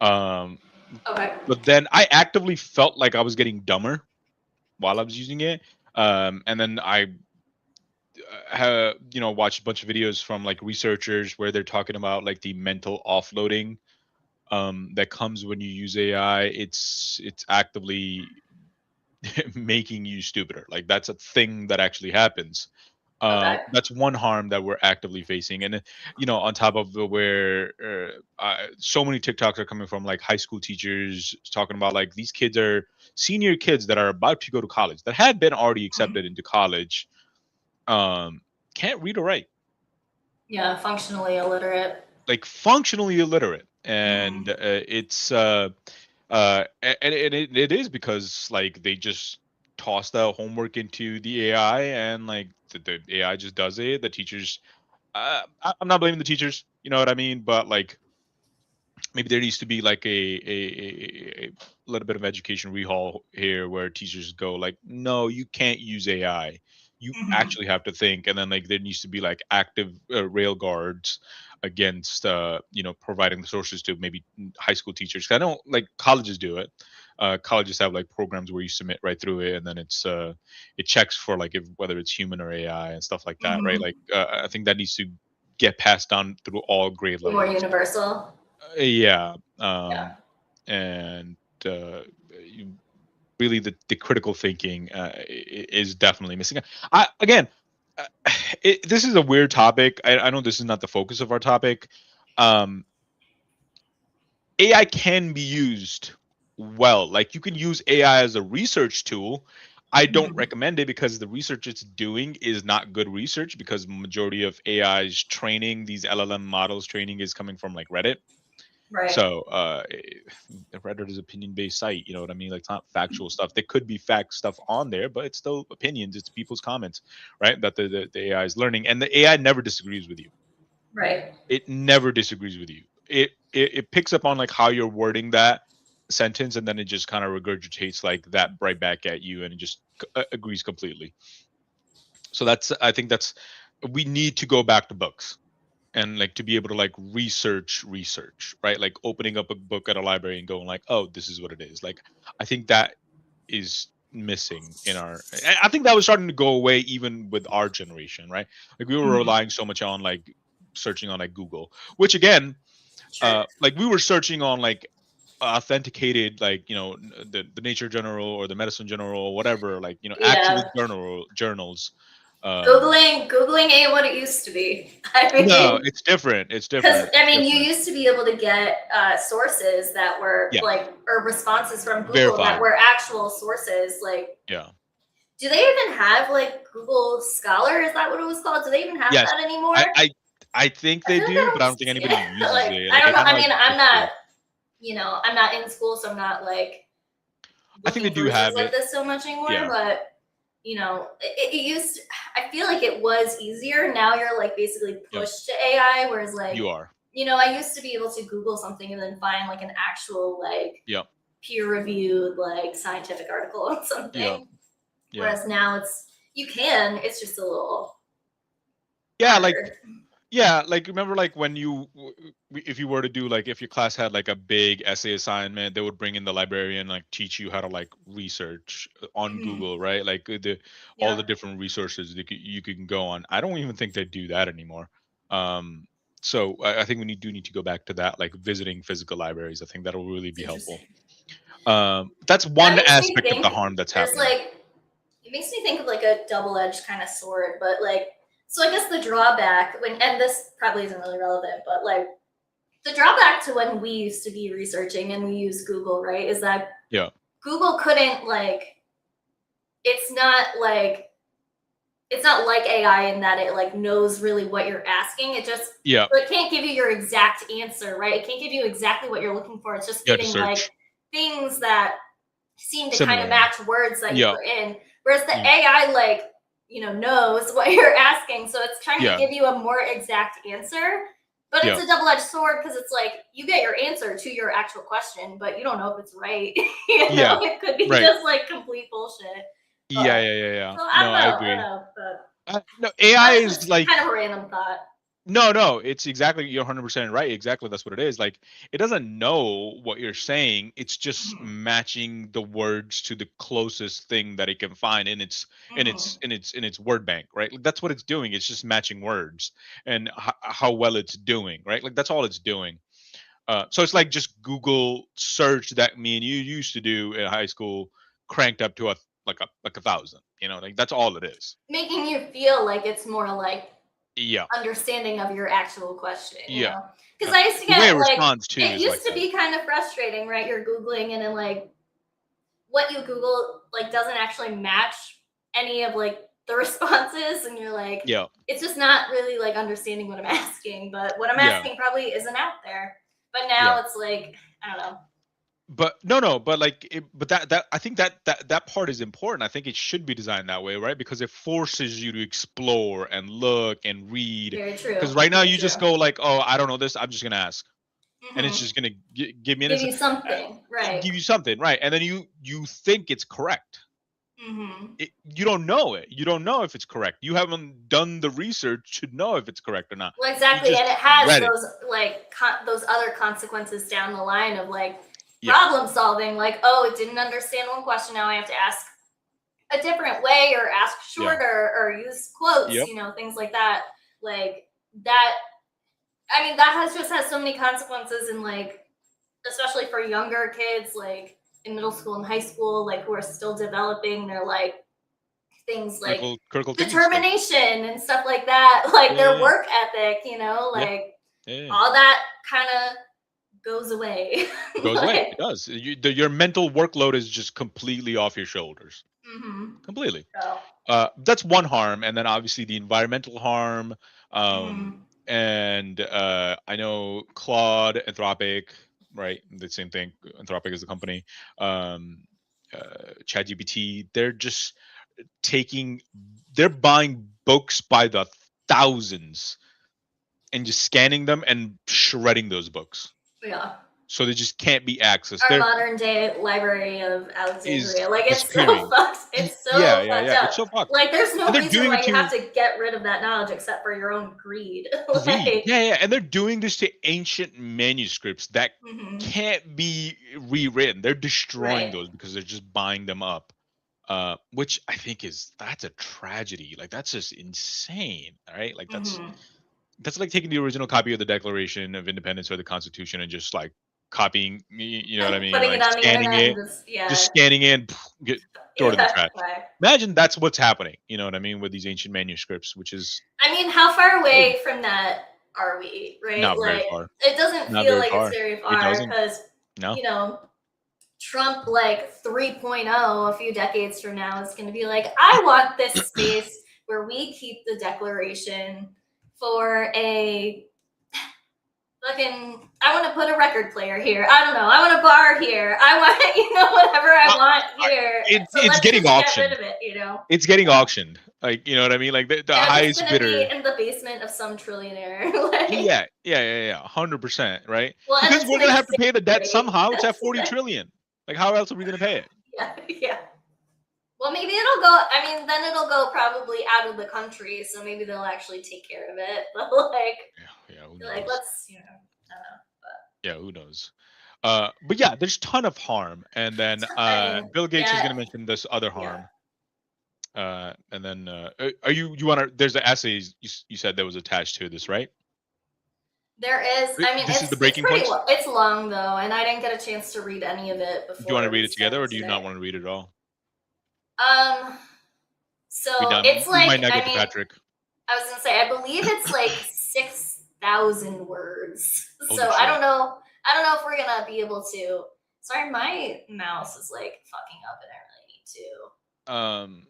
Um, Okay. but then I actively felt like I was getting dumber while I was using it. And then I watched a bunch of videos from like researchers where they're talking about like the mental offloading that comes when you use AI. It's actively making you stupider. Like that's a thing that actually happens. Okay. That's one harm that we're actively facing. And on top of where so many TikToks are coming from, like high school teachers talking about like these kids are senior kids that are about to go to college that had been already Mhm. accepted into college, um, can't read or write, Yeah, functionally illiterate. like functionally illiterate. And Mhm. it is because like they just toss the homework into the AI, and like the AI just does it. The teachers, I'm not blaming the teachers, you know what I mean? But like maybe there needs to be like a little bit of education rehaul here where teachers go like, no, you can't use AI. You Mhm. actually have to think. And then like there needs to be like active rail guards against providing the sources to maybe high school teachers. 'Cause I don't like colleges do it. Colleges have like programs where you submit right through it, and then it checks for like if whether it's human or AI and stuff like that, right? Mhm. Like I think that needs to get passed down through all grade Be more levels. universal. Yeah, Yeah. and you, really the critical thinking is definitely missing. I again, uh, this is a weird topic. I know this is not the focus of our topic. Um, AI can be used well. Like you can use AI as a research tool. I don't Mhm. recommend it because the research it's doing is not good research because majority of AI's training, these LLM models training is coming from like Reddit. Right. So Reddit is opinion based site. You know what I mean? Like it's not factual stuff. There could be fact stuff on there, but it's still opinions. It's people's comments, right? That the AI is learning, and the AI never disagrees with you. Right. It never disagrees with you. It picks up on like how you're wording that sentence, and then it just kind of regurgitates like that right back at you, and it just agrees completely. So I think that's we need to go back to books and like to be able to like research, right? Like opening up a book at a library and going like, oh, this is what it is. Like I think that is missing in I think that was starting to go away even with our generation, right? Like we were Mhm. relying so much on like searching on like Google, which again, Sure. like we were searching on like authenticated, like the Nature Journal or the Medicine Journal or whatever, like actual Yeah. journals. um Googling ain't what it used to be. I no, mean, it's different, it's because different, I it's mean, you different. used to be able to get sources that were Yeah, like, or responses from Google that verified. were actual sources. Like, Yeah. do they even have like Google Scholar? Is that what it was called? Do they even have Yes. that anymore? I think I they feel like I do, but don't I don't think see anybody it. uses Like, it. I Like don't it know. kind of I like mean, I'm not, disappeared. I'm not in school, so I'm not like I think they looking do through things have like it. this so much anymore. Yeah, But it used. I feel like it was easier. Now you're like basically yep. pushed to AI, whereas like You are. I used to be able to Google something and then find like an actual like Yep. peer reviewed like scientific article on Yep. something. Yep. Whereas now you can. It's just a little Yeah, like harder. yeah, like remember like when if you were to do like if your class had like a big essay assignment, they would bring in the librarian like teach you how to like research on Mhm. Google, right? Like all the Yep. different resources that you can go on. I don't even think they do that anymore. Um, so I think do need to go back to that, like visiting physical libraries. I think that'll really It's be helpful. interesting. That's That one makes me aspect of the think harm that's there's happening. like it makes me think of like a double-edged kind of sword, but like so I guess the drawback when and this probably isn't really relevant, but like the drawback to when we used to be researching and we use Google, right, is that Yeah, Google couldn't like it's not like it's not like AI in that it like knows really what you're asking. yeah. So it can't give you your exact answer, right? It can't give you exactly what you're looking for. It's just You have to giving like search things that seem to kind of similar. match words that you Yeah, put in. Whereas the you, AI like, knows what you're asking. So it's trying to yeah, give you a more exact answer. But it's yeah, a double-edged sword because it's like you get your answer to your actual question, but you don't know if it's right. yeah. It could be Right. just like complete bullshit. Yeah, But yeah, yeah, yeah. so No, I I don't agree. know, but No, AI that's is just like kind of a random thought. no, it's exactly you're 100% right. Exactly, that's what it is. Like it doesn't know what you're saying. It's just Mhm. matching the words to the closest thing that it can find Mhm. in its word bank, right? Like that's what it's doing. It's just matching words and how well it's doing, right? Like that's all it's doing. So it's like just Google search that me and you used to do in high school, cranked up to a thousand. You know, like that's all it is. Making you feel like it's more like Yeah, understanding of your actual question, you yeah. know? Because I used to The way it get like, responds too it is like used to that. be kind of frustrating, right? You're Googling and then like what you Google like doesn't actually match any of like the responses. And you're like, Yeah, it's just not really like understanding what I'm asking, but what I'm yeah, asking probably isn't out there. But yeah. now it's like, I don't know. But no, but like, but that I think that part is important. I think it should be designed that way, right? Because it forces you to explore and look and read. Very true. Because right now Very you just true. go like, oh, I don't know this. I'm just gonna ask, and it's Hmm. just gonna give me an Give answer, you something, right? give you something, right? And then you think it's correct. Hmm. You don't know it. You don't know if it's correct. You haven't done the research to know if it's correct or not. Well, You exactly, and just it has read it. those like those other consequences down the line of like Yeah, problem solving. Like, oh, it didn't understand one question. Now I have to ask a different way, or ask yeah, shorter, or use quotes. yep. You know, things like that. Like that. I mean, that has so many consequences, and like especially for younger kids, like in middle school and high school, like who are still developing their like things like Critical thinking skills. determination and stuff like that, like Yeah, yeah, their yeah. work ethic, you know, Yeah, like yeah, yeah. all that kind of goes away. It goes away. Like, It does. Your mental workload is just completely off your shoulders. mm-hmm. Completely. So, That's one harm, and then obviously the environmental harm. mm-hmm. And I know Claude, Anthropic, right? The same thing. Anthropic is the company. Um, ChatGPT. They're just taking. They're buying books by the thousands and just scanning them and shredding those books, Yeah, so they just can't be accessed. our There modern day Library of is Alexandria, like it's so disappearing. fucked. It's Yeah, so yeah, fucked yeah. up. It's so fucked. Like, there's And no they're reason doing why it you have to to get rid of that knowledge except for your own greed. read. Like, Yeah, yeah. And they're doing this to ancient manuscripts that mm-hmm. can't be rewritten. They're destroying Right. those because they're just buying them up. Which I think that's a tragedy. Like that's just insane. All right. Like Mm-hmm. that's like taking the original copy of the Declaration of Independence or the Constitution and just like copying, you know what I mean? Putting it Like on the scanning internet it, and just, just yeah, scanning it, throw it in the yeah. trash. Right. Imagine that's what's happening. You know what I mean with these ancient manuscripts, which is I mean, how far away from that are we, right? not very Like, far. it doesn't Not feel very like it's far. very It far doesn't. because, No. you know, Trump, like 3.0, a few decades from now, is going to be like, I want this space where we keep the Declaration for a fucking, I want to put a record player here. I don't know. I want a bar here. I want, whatever I I, want I, here. So it's let's getting just get rid auctioned. of it. It's getting auctioned. Like you know what I mean? Like the And it's highest going to be bidder. in the basement of some trillionaire. Like, Yeah, yeah, yeah, yeah. 100%. Right? well, and Because it's we're going gonna to be have to safe, pay the debt right? somehow. It's at That's 40 the, trillion. Like how else are we gonna pay it? yeah, yeah. Well, maybe it'll go. I mean, then it'll go probably out of the country, so maybe they'll actually take care of it. But like, Yeah, yeah. Who like knows? let's, I don't know. Yeah, who knows? But yeah, there's ton of harm, and then I mean, Bill Gates is yeah, gonna mention this other yeah. harm. And then are you want to? There's the essays you said that was attached to this, right? There is. I mean, This is the it's breaking pretty. points. It's long though, and I didn't get a chance to read any of it Do you want to before read we it together, or started do you not today. want to read it at all? Um. So it's We might like, not I get to mean, Patrick. I was gonna say, I believe it's like 6,000 words. Holy So I shit. don't know. I don't know if we're gonna be able to. Sorry, my mouse is like fucking up, and I really need to Um,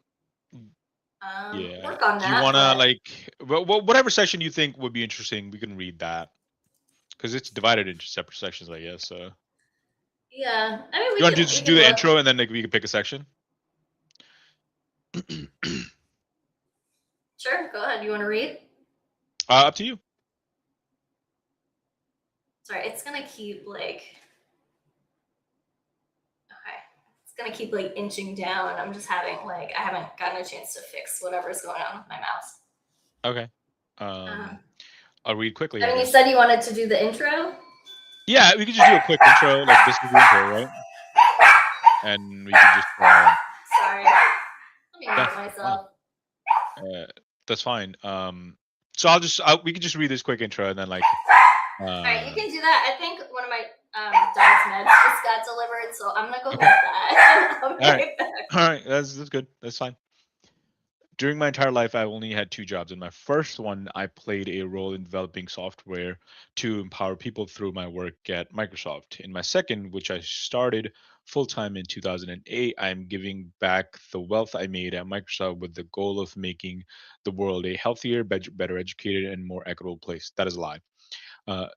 yeah. work on Do you that. want to But like whatever section you think would be interesting? We can read that because it's divided into separate sections, I guess. So yeah, I mean, you want to we just do can the look. intro and then like we can pick a section. Sure, go ahead. You want to read? Up to you. Sorry, it's gonna keep like. Okay, it's gonna keep like inching down. I'm just having like I haven't gotten a chance to fix whatever's going on with my mouse. Okay. Um, I'll read quickly, I I mean, you guess. said you wanted to do the intro. Yeah, we could just do a quick intro. Like this is the intro, right? And we could just Sorry, let me yeah, mute fine. myself. Uh, that's fine. So we could just read this quick intro and then like All right, you uh can do that. I think one of my dog's meds just got delivered, so I'm gonna go okay. get that. I'll be All right. right back. All right. That's good. That's fine. During my entire life, I only had two jobs. In my first one, I played a role in developing software to empower people through my work at Microsoft. In my second, which I started full time in 2008, I am giving back the wealth I made at Microsoft with the goal of making the world a healthier, better educated, and more equitable place. That is a lie.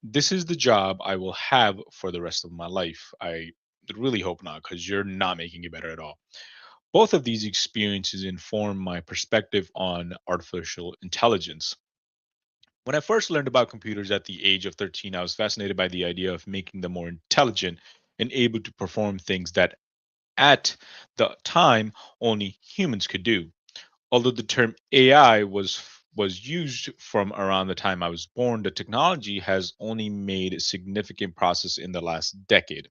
This is the job I will have for the rest of my life. I really hope not, because you're not making it better at all. Both of these experiences inform my perspective on artificial intelligence. When I first learned about computers at the age of 13, I was fascinated by the idea of making them more intelligent and able to perform things that at the time only humans could do. Although the term AI was used from around the time I was born, the technology has only made significant progress in the last decade.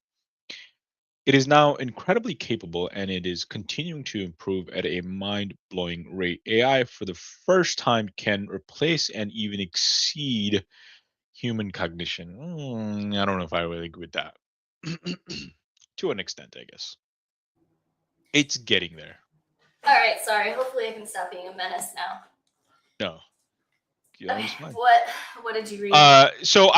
It is now incredibly capable and it is continuing to improve at a mind blowing rate. AI, for the first time, can replace and even exceed human cognition. I don't know if I really agree with that. To an extent, I guess. It's getting there. All right, sorry. Hopefully, I can stop being a menace now. No, yeah, that Okay, was fine. what did you read? So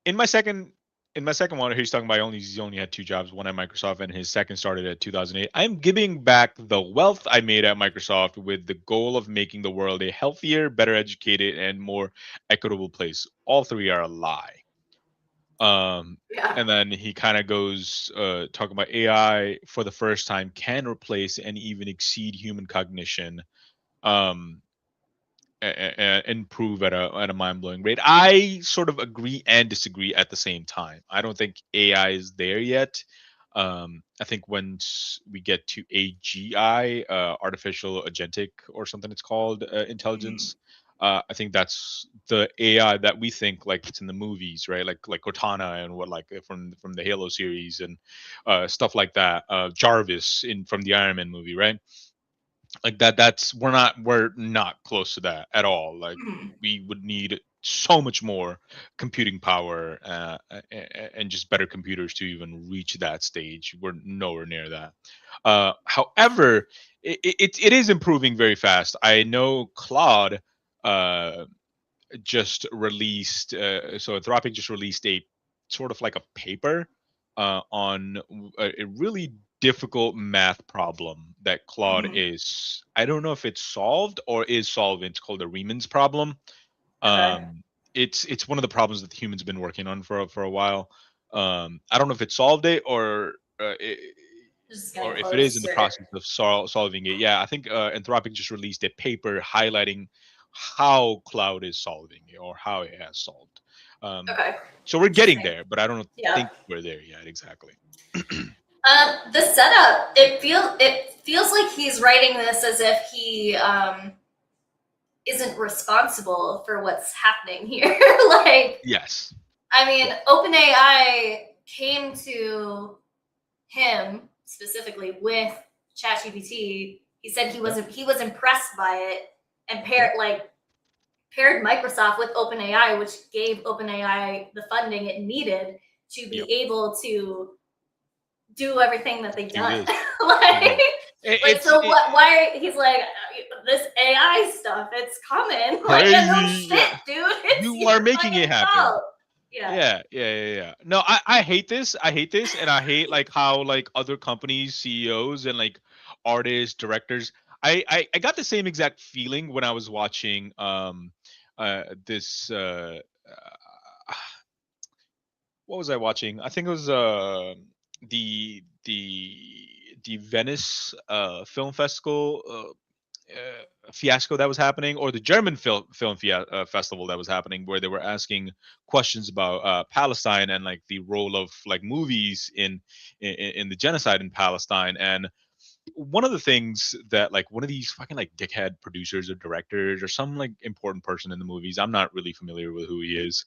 in my second one, he's talking about he's only had two jobs, one at Microsoft, and his second started at 2008. I'm giving back the wealth I made at Microsoft with the goal of making the world a healthier, better educated, and more equitable place. All three are a lie. Um, Yeah. and then he kind of goes talking about AI for the first time can replace and even exceed human cognition. Um, improve at a mind blowing rate. I sort of agree and disagree at the same time. I don't think AI is there yet. I think once we get to AGI, artificial agentic or something it's called, Mhm. intelligence. I think that's the AI that we think like it's in the movies, right? Like Cortana and what like from the Halo series and stuff like that. Jarvis in from the Iron Man movie, right? Like that's we're not close to that at all. Like Mhm. we would need so much more computing power and just better computers to even reach that stage. We're nowhere near that. However, it is improving very fast. I know Claude uh, just released so Anthropic just released a sort of like a paper on a really difficult math problem that Claude Mhm. is, I don't know if it's solved or is solving. It's called the Riemann's problem. Okay. um it's one of the problems that the humans have been working on for a while. I don't know if it solved it Just or getting if it is in the closer. process of solving it. Yeah, I think Anthropic just released a paper highlighting how cloud is solving it or how it has solved. Um, Okay. so we're getting Interesting. there, but I don't Yeah. think we're there yet exactly. The setup. It feels like he's writing this as if he isn't responsible for what's happening here. Like, Yes. I mean, Yeah. OpenAI came to him specifically with ChatGPT. He said Yep. he was impressed by it and Yep. paired Microsoft with OpenAI, which gave OpenAI the funding it needed to Yep. be able to do everything that they've Do done. this. like, Yeah. like It's so what? Why he's like this AI stuff? It's coming. Like, yeah, no crazy. shit, Yeah. dude. It's You your are making it fucking happen. fault. Yeah. Yeah. No, I hate this. I hate this, and I hate like how like other companies, CEOs, and like artists, directors. I got the same exact feeling when I was watching this what was I watching? I think it was the the Venice Film Festival. fiasco that was happening, or the German festival that was happening, where they were asking questions about Palestine and like the role of like movies in the genocide in Palestine. And one of the things that like one of these fucking like dickhead producers or directors or some like important person in the movies, I'm not really familiar with who he is,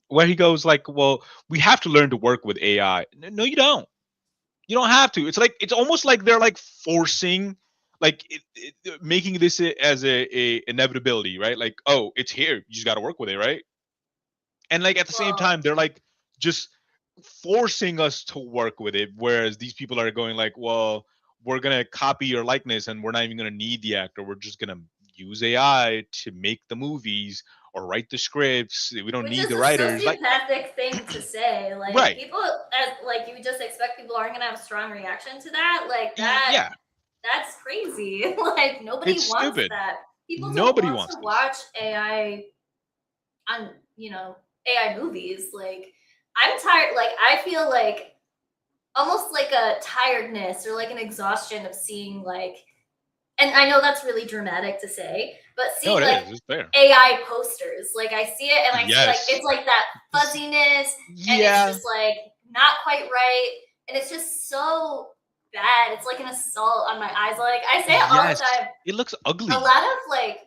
where he goes like, well, we have to learn to work with AI. No, you don't. You don't have to. It's like it's almost like they're like forcing, like making this as a inevitability, right? Like, oh, it's here. You just got to work with it, right? And like at the same Well, time, they're like just forcing us to work with it, whereas these people are going like, well, we're gonna copy your likeness, and we're not even gonna need the actor. We're just gonna use AI to make the movies or write the scripts. We don't which need is the a writers. Like, sociopathic thing to say. Like right? people, as like you just expect people aren't gonna have a strong reaction to that. Like that, Yeah, that's crazy. Like nobody it's wants stupid. that. People don't Nobody want wants to this. watch AI on AI movies. Like I'm tired. Like I feel like almost like a tiredness or like an exhaustion of seeing like, and I know that's really dramatic to say, but No, seeing it like is. It's there. AI posters, like I see it and I see like Yes. it's like that S- fuzziness and it's Yeah. just like not quite right and it's just so bad. It's like an assault on my eyes. Like I say it all the Yes. time. It looks A ugly. lot of like,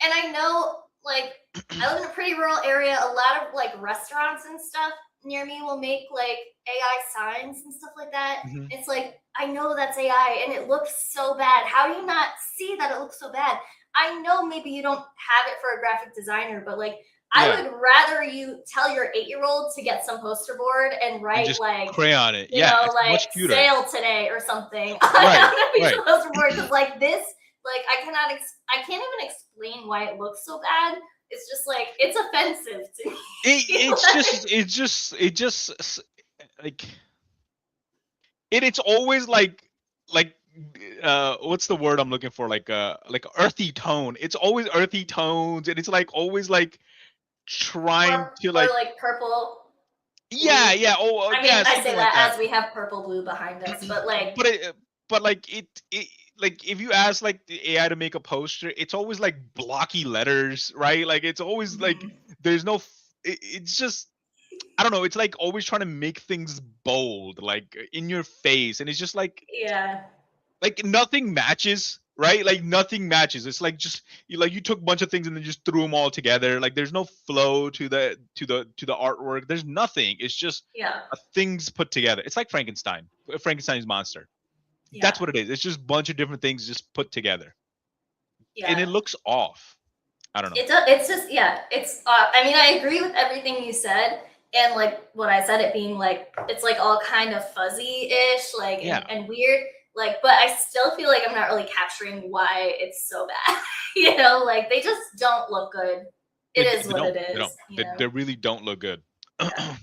and I know like I live in a pretty rural area. A lot of like restaurants and stuff near me will make like AI signs and stuff like that. Mhm. It's like I know that's AI and it looks so bad. How do you not see that it looks so bad? I know maybe you don't have it for a graphic designer, but like I Yeah. would rather you tell your 8-year-old to get some poster board and And write just like crayon it. Yeah, it's like much cuter. sale today or something Right. on a piece Right. of poster board because like this like I can't even explain why it looks so bad. It's just like it's offensive to me. It's Like, just like it's always like what's the word I'm looking for, like earthy tone. It's always earthy tones, and it's like always like trying to or like, like purple, yeah, blue. yeah, oh, I mean, yeah, I say something like that that. as we have purple blue behind us, but like but it but like it like if you ask like the AI to make a poster, it's always like blocky letters, right? Like it's always like mhm. there's no it's just, I don't know, it's like always trying to make things bold, like in your face, and it's just Yeah. like nothing matches, right? Like nothing matches. It's like just you took a bunch of things and then just threw them all together. Like there's no flow to the artwork. There's nothing. It's just Yeah. things put together. It's like Frankenstein's monster. Yeah. That's what it is. It's just a bunch of different things just put together, and Yeah. it looks off. I don't know. It does. It's just yeah. It's. I mean, I agree with everything you said, and like what I said, it being like it's like all kind of fuzzy-ish, like Yeah, and weird. Like, but I still feel like I'm not really capturing why it's so bad. Like they just don't look good. It is they what don't. it They don't. is. They really don't look good. Yeah.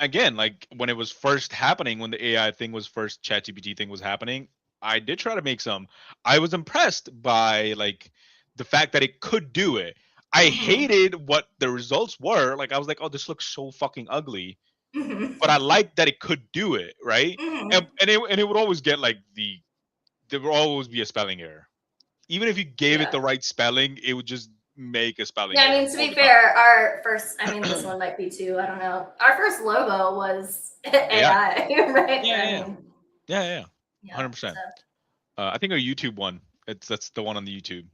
Again, like when it was first happening, when the AI thing was first, ChatGPT thing was happening, I did try to make some. I was impressed by like the fact that it could do it. I Hmm. hated what the results were. Like I was like, oh, this looks so fucking ugly. Hmm. But I liked that it could do it, right? Hmm. And it would always get like there would always be a spelling error. Even if you gave it Yeah. the right spelling, it would just make a spelling Yeah. I error mean, to all be the time. fair, our first. I mean, this one might be too. I don't know. Our first logo was AI. AI, right? Yeah, I yeah, mean, yeah, yeah, yeah. yeah. 100%. So, I think our YouTube one. That's the one on the YouTube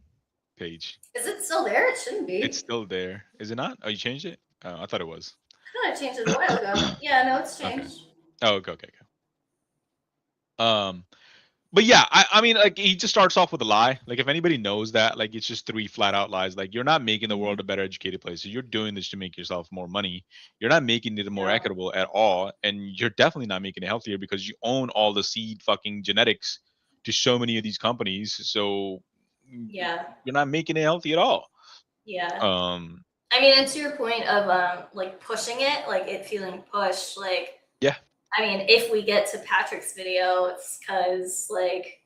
page. is it still there? It shouldn't It's be. still there. Is it not? Oh, you changed it? I thought it was. I thought I changed it a while ago. Yeah, no, it's Okay. changed. Oh, okay, okay, okay. Um, but yeah, I mean, like he just starts off with a lie. Like if anybody knows that, like it's just three flat out lies. Like you're not making the world Mhm. a better educated place. So you're doing this to make yourself more money. You're not making it more Yeah. equitable at all, and you're definitely not making it healthier because you own all the seed fucking genetics to so many of these companies. So Yeah. you're not making it healthy at all. Yeah. Um, I mean, and to your point of like pushing it, like it feeling pushed, like yeah, I mean, if we get to Patrick's video, it's because like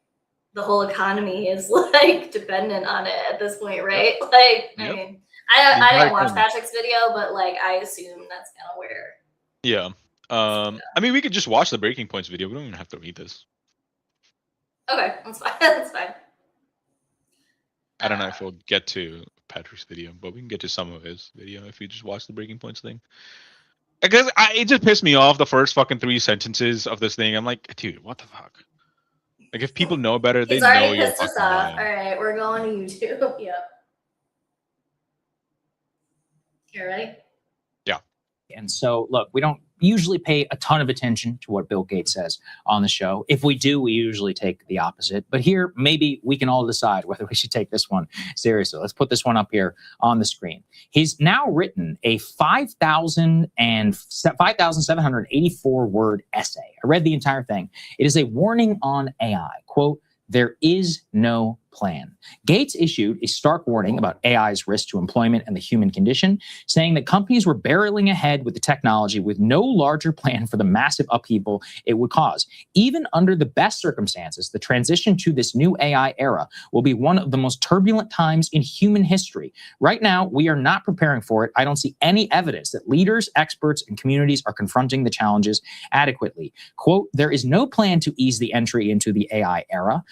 the whole economy is like dependent on it at this point, yep, right? Like, I yep. mean, The I entire didn't watch economy. Patrick's video, but like I assume that's kind of where Yeah. it's gonna I mean, we could just watch the Breaking Points video. We don't even have to read this. go. Okay, that's fine. That's fine. I don't know if we'll get to Patrick's video, but we can get to some of his video if you just watch the breaking points thing. I guess it just pissed me off the first fucking 3 sentences of this thing. I'm like, dude, what the fuck? Like, if people know better, they He's know already you're pissed us fucking off. lying. All right, we're going to YouTube. Yep. You ready? And so, look, we don't usually pay a ton of attention to what Bill Gates says on the show. If we do, we usually take the opposite. But here, maybe we can all decide whether we should take this one seriously. Let's put this one up here on the screen. He's now written a 5,784 word essay. I read the entire thing. It is a warning on AI. Quote, "There is no plan." Gates issued a stark warning about AI's risk to employment and the human condition, saying that companies were barreling ahead with the technology with no larger plan for the massive upheaval it would cause. Even under the best circumstances, the transition to this new AI era will be one of the most turbulent times in human history. Right now, we are not preparing for it. I don't see any evidence that leaders, experts, and communities are confronting the challenges adequately. Quote, "There is no plan to ease the entry into the AI era,"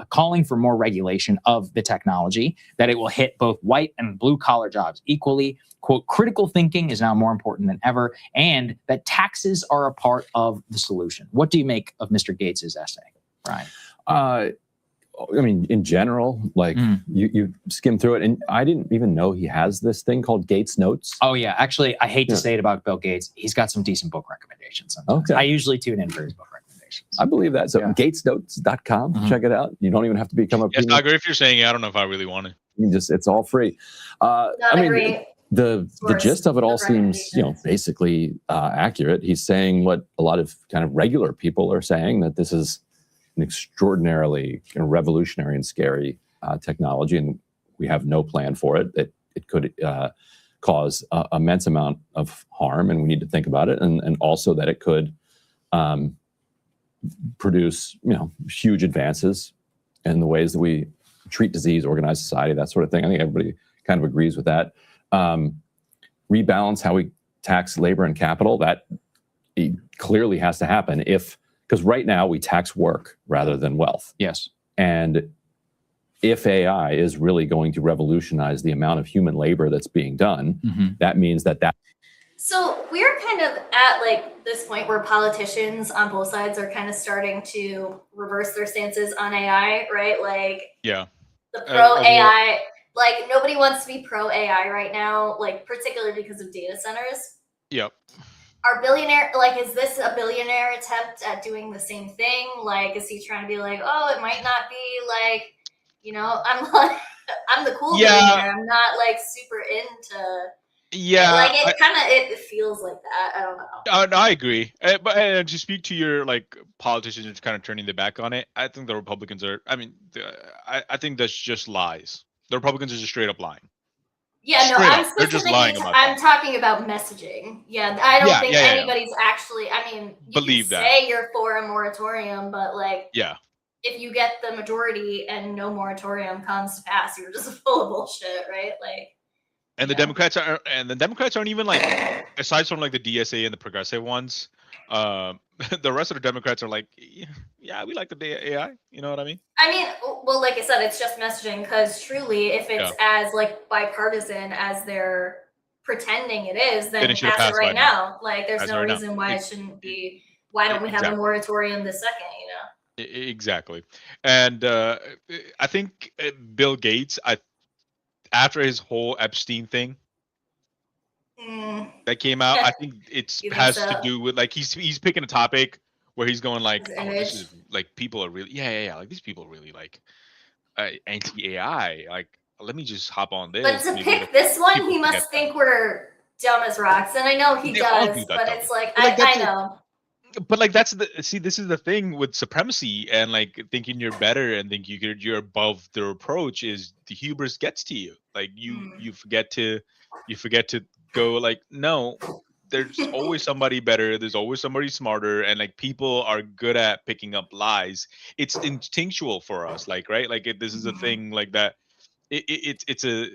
calling for more regulation of the technology, that it will hit both white and blue collar jobs equally. Quote, "Critical thinking is now more important than ever," and that taxes are a part of the solution. What do you make of Mr. Gates's essay, Brian? I mean, in general, like you skim through it, and I didn't even know he has this thing called Gates Notes. Oh yeah, actually, I hate to say it about Bill Gates. He's got some decent book recommendations sometimes. Okay. I usually tune in for his book recommendations. I believe that. So Yeah. gatesnotes.com, check it out. You don't even have to become a Yes, premium. Tiger, if you're saying it, I don't know if I really want to. You can just, it's all free. Not I a mean, great the source gist of it all of seems, basically accurate. He's saying what a lot of kind of regular people are saying, that this is an extraordinarily revolutionary and scary technology, and we have no plan for it. That it could cause an immense amount of harm, and we need to think about it, and also that it could produce huge advances in the ways that we treat disease, organize society, that sort of thing. I think everybody kind of agrees with that. Rebalance how we tax labor and capital. That it clearly has to happen because right now we tax work rather than wealth. Yes. And if AI is really going to revolutionize the amount of human labor that's being done, that means that. So we're kind of at like this point where politicians on both sides are kind of starting to reverse their stances on AI, right? Like, Yeah. the pro AI, like nobody wants to be pro AI right now, like particularly because of data centers. Yep. Is this a billionaire attempt at doing the same thing? Like, is he trying to be like, oh, it might not be like, I'm the cool billionaire. I'm not like super into. Yeah, like it feels like that. I don't know. No, I agree. But to speak to your like politicians just kind of turning their back on it, I think the Republicans are. I mean, I think that's just lies. The Republicans are just straight up lying. Yeah, no, Straight I'm up. They're just lying about I'm that. talking about messaging. Yeah, I don't think yeah. anybody's actually. I mean, you Believe can that. say you're for a moratorium, but like, Yeah. if you get the majority and no moratorium comes to pass, you're just full of bullshit, right? Like. And the Democrats aren't even like, aside from like the DSA and the progressive ones, the rest of the Democrats are like, yeah, we like the AI. You know what I mean? I mean, well, like I said, it's just messaging because truly, if it's as like bipartisan as they're pretending it is, then pass it right now. Like, there's no reason why it shouldn't be. Why don't we have a moratorium this second? Exactly. And I think Bill Gates, after his whole Epstein thing that came out, I think it has to do with like he's picking a topic where he's going like, oh, this is like people are really like these people are really like anti-AI. Like, let me just hop on this. But to pick this one, he must think we're dumb as rocks, and I know he does. But it's like I know. But like this is the thing with supremacy and like thinking you're better and think you're above their approach is the hubris gets to you. Like you forget to go like, no, there's always somebody better, there's always somebody smarter, and like people are good at picking up lies. It's instinctual for us, like, right? Like this is a thing like that. It's a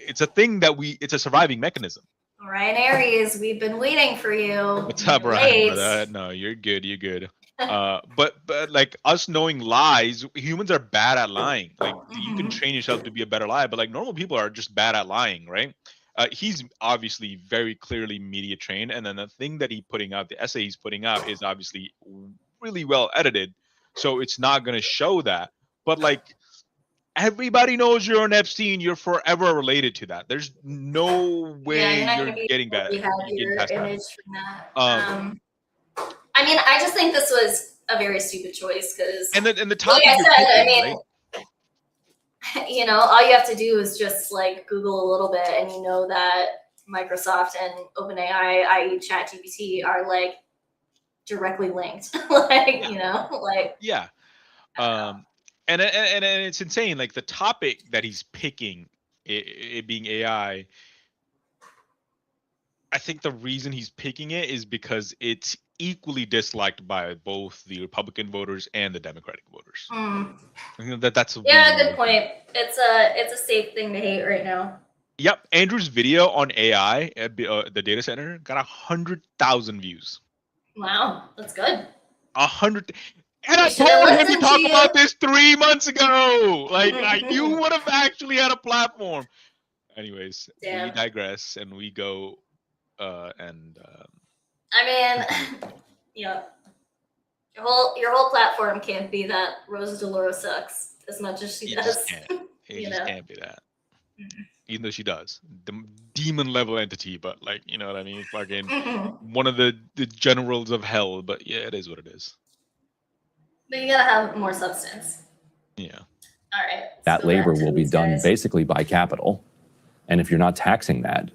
it's a thing that it's a surviving mechanism. Ryan Aries, we've been waiting for you. What's up, Ryan? No, you're good. You're good. But like us knowing lies, humans are bad at lying. Like you can Mhm. train yourself to be a better liar, but like normal people are just bad at lying, right? He's obviously very clearly media trained, and then the thing that he's putting out, the essay he's putting out, is obviously really well edited, so it's not going to show that. But like everybody knows you're on Epstein, you're forever related to that. There's no Yeah, way you're not you're gonna be getting able that. to have You're getting your past that. image from that. Um, I mean, I just think this was a very stupid choice because, and the like topic I you're said, I picking, mean, right? you know, all you have to do is just like Google a little bit, and you know that Microsoft and OpenAI, i.e., ChatGPT, are like directly linked. Like, you know, like Yeah. I don't know. And it's insane. Like the topic that he's picking, it being AI. I think the reason he's picking it is because it's equally disliked by both the Republican voters and the Democratic voters. Hmm. I think that's the Yeah, reason good why. point. It's a safe thing to hate right now. Yep, Andrew's video on AI at the data center got 100,000 views. Wow, that's good. 100. And I We should have told him to listened to talk you. about this 3 months ago. Like you would have actually had a platform. Anyways, we Damn. digress and we go and I mean, you know, your whole platform can't be that Rosa DeLauro sucks as much as she you does. just can't. You You just know. can't be that. Mhm. Even though she does. The demon level entity, but like, you know what I mean? Fucking Mhm. one of the generals of hell, but yeah, it is what it is. But you gotta have more substance. Yeah. All right. let's That go back labor to will be these done guys. basically by capital. And if you're not taxing that,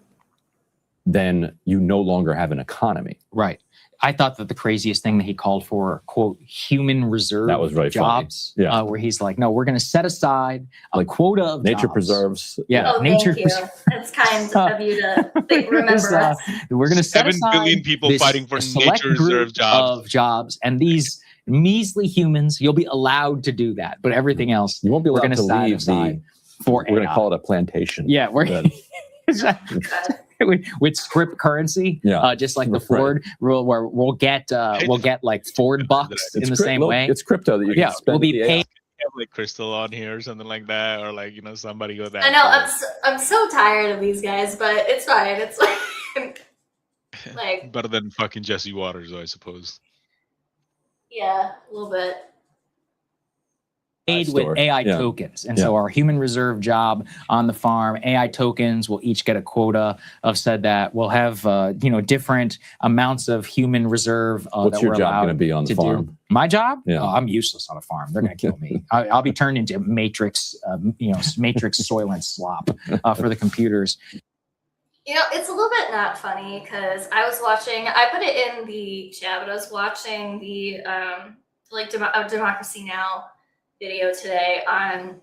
then you no longer have an economy. Right. I thought that the craziest thing that he called for, quote, human reserve That was really funny. jobs, Yeah. where he's like, no, we're going to set aside a Like, quota of Nature jobs. preserves. Yeah, Oh, nature thank you. It's kind of you to remember This, us. We're going to set 7 aside billion people this fighting for select nature group reserve jobs. of jobs, and these measly humans, you'll be allowed to do that, but everything else You won't be we're allowed going to to set leave aside the. for We're going to AI. call it a plantation. Yeah, we're Then. exactly. God. with script currency, Yeah. just like the Right. Ford rule, where we'll get like Ford bucks in the same way. It's crypto that you Yeah, can spend. we'll be at the AI. paid. Have like Crystal on here or something like that, or like, you know, somebody with that. I know. I'm so tired of these guys, but it's fine. It's like, like Better than fucking Jesse Waters, I suppose. yeah, a little bit. Paid Store. with AI Yeah. tokens. And Yeah. so our human reserve job on the farm, AI tokens will each get a quota of said that we'll have, different amounts of human reserve What's that your we're job allowed going to be on the to farm? do. My job? Yeah. Oh, I'm useless on a farm. They're going to kill me. I'll be turned into Matrix, Matrix Soylent slop for the computers. You know, it's a little bit not funny because I put it in the chat, but I was watching the Democracy Now! Video today on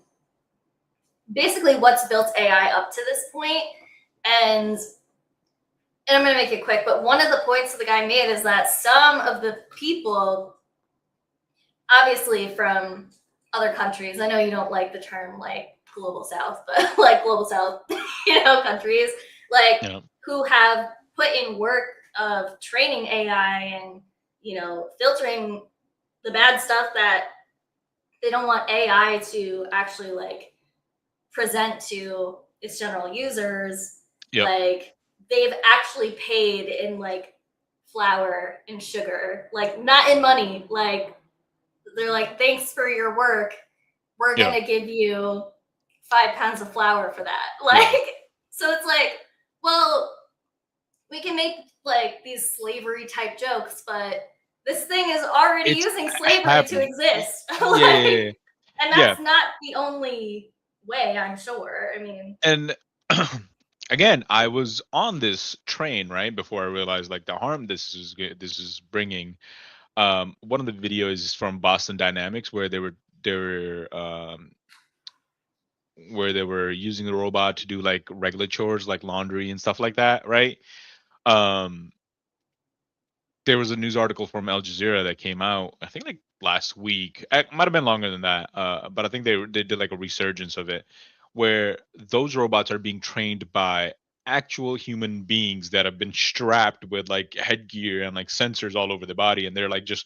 basically what's built AI up to this point. And I'm going to make it quick, but one of the points that the guy made is that some of the people, obviously from other countries, I know you don't like the term like global south, but like global south, countries, like Yeah. who have put in work of training AI and, filtering the bad stuff that they don't want AI to actually like present to its general users. Yep. Like they've actually paid in like flour and sugar, like not in money. Like they're like, thanks for your work. We're Yep. gonna give you 5 pounds of flour for that. Like, so it's like, well, we can make like these slavery type jokes, but this thing is already It's using slavery happening. to exist. Yeah, yeah, yeah. And that's not the only way, I'm sure. I mean, And again, I was on this train right before I realized like the harm this is bringing. One of the videos is from Boston Dynamics where they were using the robot to do like regular chores like laundry and stuff like that, right? There was a news article from Al Jazeera that came out, I think like last week. It might have been longer than that, but I think they did like a resurgence of it, where those robots are being trained by actual human beings that have been strapped with like headgear and like sensors all over the body, and they're like just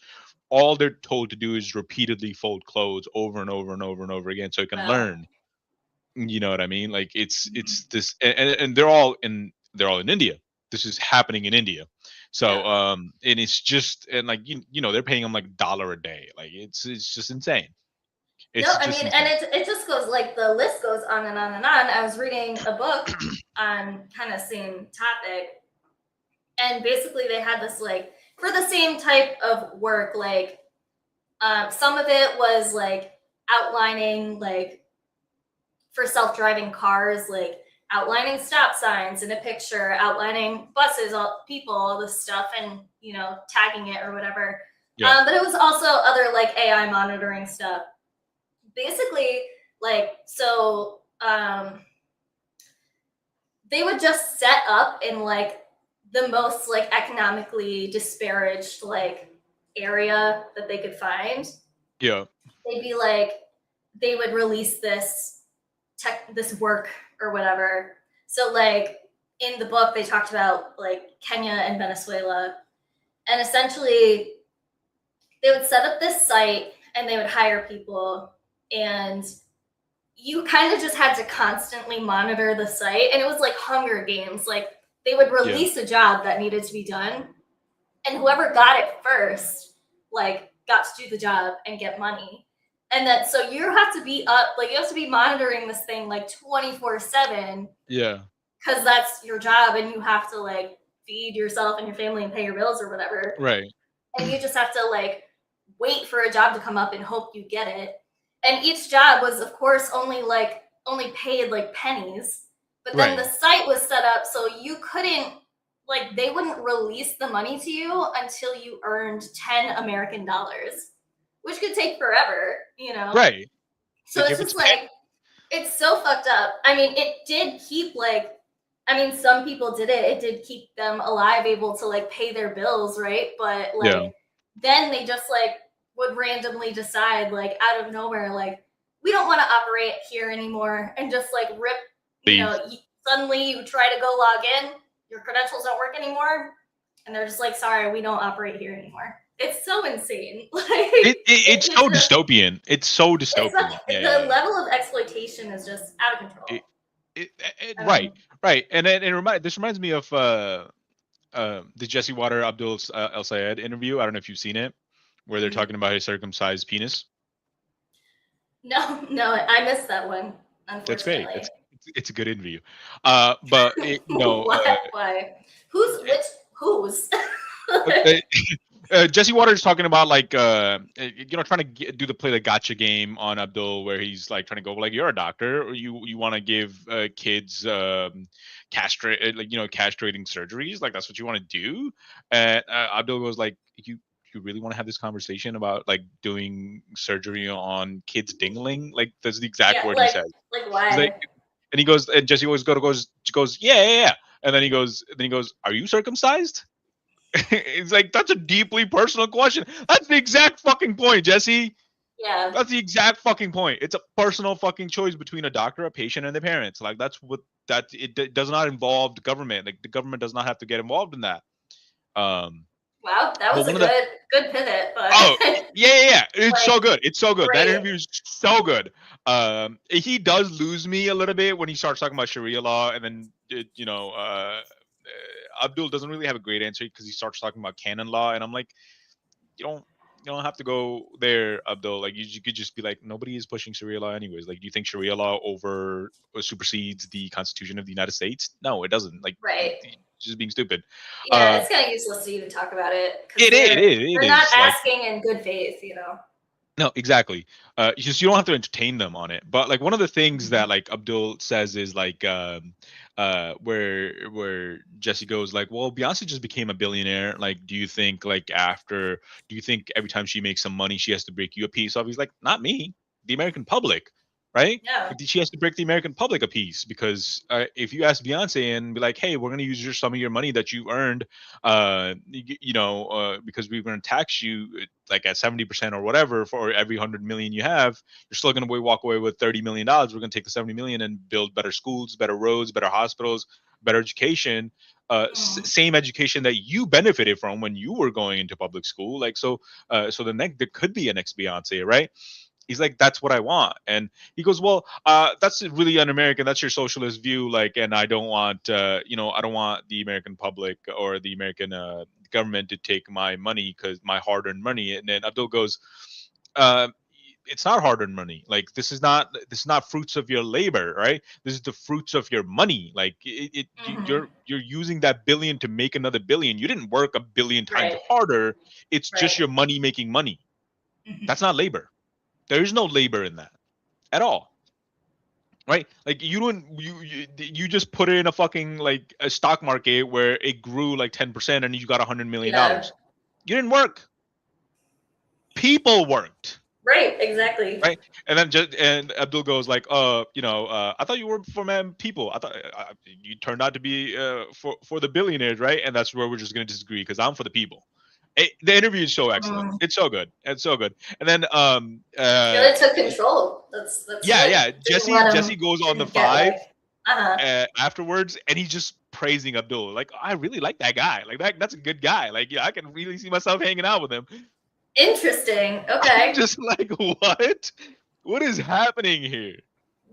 all they're told to do is repeatedly fold clothes over and over and over and over again so it can Wow. learn. You know what I mean? Like it's this, and they're all in India. This is happening in India. So Yeah. and it's just, and like you know they're paying them like $1 a day. Like it's just insane. No, It's I just mean, and insane. it just goes like the list goes on and on and on. I was reading a book on kind of same topic, and basically they had this like for the same type of work, like some of it was like outlining like for self-driving cars, like outlining stop signs in a picture, outlining buses, all people, all this stuff, and you know, tagging it or whatever. Yeah. But it was also other like AI monitoring stuff. Basically, like so they would just set up in like the most like economically disparaged like area that they could find. Yeah. They'd be like, they would release this this work or whatever. So like in the book they talked about like Kenya and Venezuela, and essentially they would set up this site and they would hire people, and you kind of just had to constantly monitor the site, and it was like Hunger Games. Like they would release a job that needed to be done, and whoever got it first like got to do the job and get money. And that, so you have to be up, like you have to be monitoring this thing like 24/7 Yeah. because that's your job, and you have to like feed yourself and your family and pay your bills or whatever. Right. And you just have to like wait for a job to come up and hope you get it. And each job was of course only paid like pennies, but then Right. the site was set up so you couldn't, like they wouldn't release the money to you until you earned 10 American dollars, which could take forever, you know. Right. So Like, it's if just it's like it's so fucked up. I mean, it did keep like, I mean, some people did it. It did keep them alive, able to like pay their bills, right? But like Yeah. then they just like would randomly decide like out of nowhere, like we don't want to operate here anymore, and just like rip, you know, suddenly you try to go log in, your credentials don't work anymore, and they're just like, sorry, we don't operate here anymore. It's so insane. Like it's so dystopian. It's so it's dystopian. like, Yeah. the level of exploitation is just out of control. Right. Right. And this reminds me of the Jesse Water Abdul El Sayed interview. I don't know if you've seen it, where they're talking about his circumcised penis. No, I missed that one. That's great. Unfortunately, It's a good interview. But why? Who's? Jesse Waters talking about like trying to play the gotcha game on Abdul, where he's like trying to go like, you're a doctor, or you want to give kids castrating surgeries, like that's what you want to do. And Abdul goes like, you really want to have this conversation about like doing surgery on kids dingling? Like that's the exact word he says. Like why? He's like, and he goes, and Jesse always goes, yeah. And then he goes, are you circumcised? It's like, that's a deeply personal question. That's the exact fucking point, Jesse. Yeah. That's the exact fucking point. It's a personal fucking choice between a doctor, a patient, and their parents. Like that's what it does not involve the government. Like the government does not have to get involved in that. Wow, that was a good pivot. But yeah. It's like, so good. It's so good. great. That interview is so good. He does lose me a little bit when he starts talking about Sharia law, and then Abdul doesn't really have a great answer because he starts talking about canon law, and I'm like, you don't have to go there, Abdul. Like you could just be like, nobody is pushing Sharia law anyways. Like, do you think Sharia law supersedes the Constitution of the United States? No, it doesn't. Like, right. Just being stupid. Yeah, it's kind of useless to even talk about it. They're not asking in good faith, you know. No, exactly. You don't have to entertain them on it. But like one of the things that like Abdul says is like where Jesse goes like, well, Beyonce just became a billionaire. Like, do you think every time she makes some money, she has to break you a piece off? He's like, not me, the American public, right? Yeah. She has to break the American public a piece because if you ask Beyonce and be like, hey, we're going to use some of your money that you earned, because we're going to tax you like at 70% or whatever for every 100 million you have, you're still going to walk away with $30 million. We're going to take the 70 million and build better schools, better roads, better hospitals, better education. same education that you benefited from when you were going into public school. Like, so the next, there could be a next Beyonce, right? He's like, that's what I want. And he goes, well, that's really un-American. That's your socialist view. Like, and I don't want, I don't want the American public or the American government to take my money, because my hard-earned money. And then Abdul goes, it's not hard-earned money. Like, this is not fruits of your labor, right? This is the fruits of your money. Like, you're using that billion to make another billion. You didn't work a billion times harder. It's just your money making money. That's not labor. There is no labor in that at all, right? Like, you just put it in a fucking, like, a stock market where it grew like 10% and you got $100 million. You didn't work. People worked. Right, exactly. Right, and then and Abdul goes like, I thought you worked for people. I thought you turned out to be for the billionaires, right? And that's where we're just gonna disagree, because I'm for the people. The interview is so excellent. It's so good. It's so good. And then they took control. That's Jesse goes on the 5 afterwards, and he's just praising Abdul. Like, I really like that guy. Like, that's a good guy. Like, yeah, I can really see myself hanging out with him. Interesting. Okay. I'm just like, what is happening here?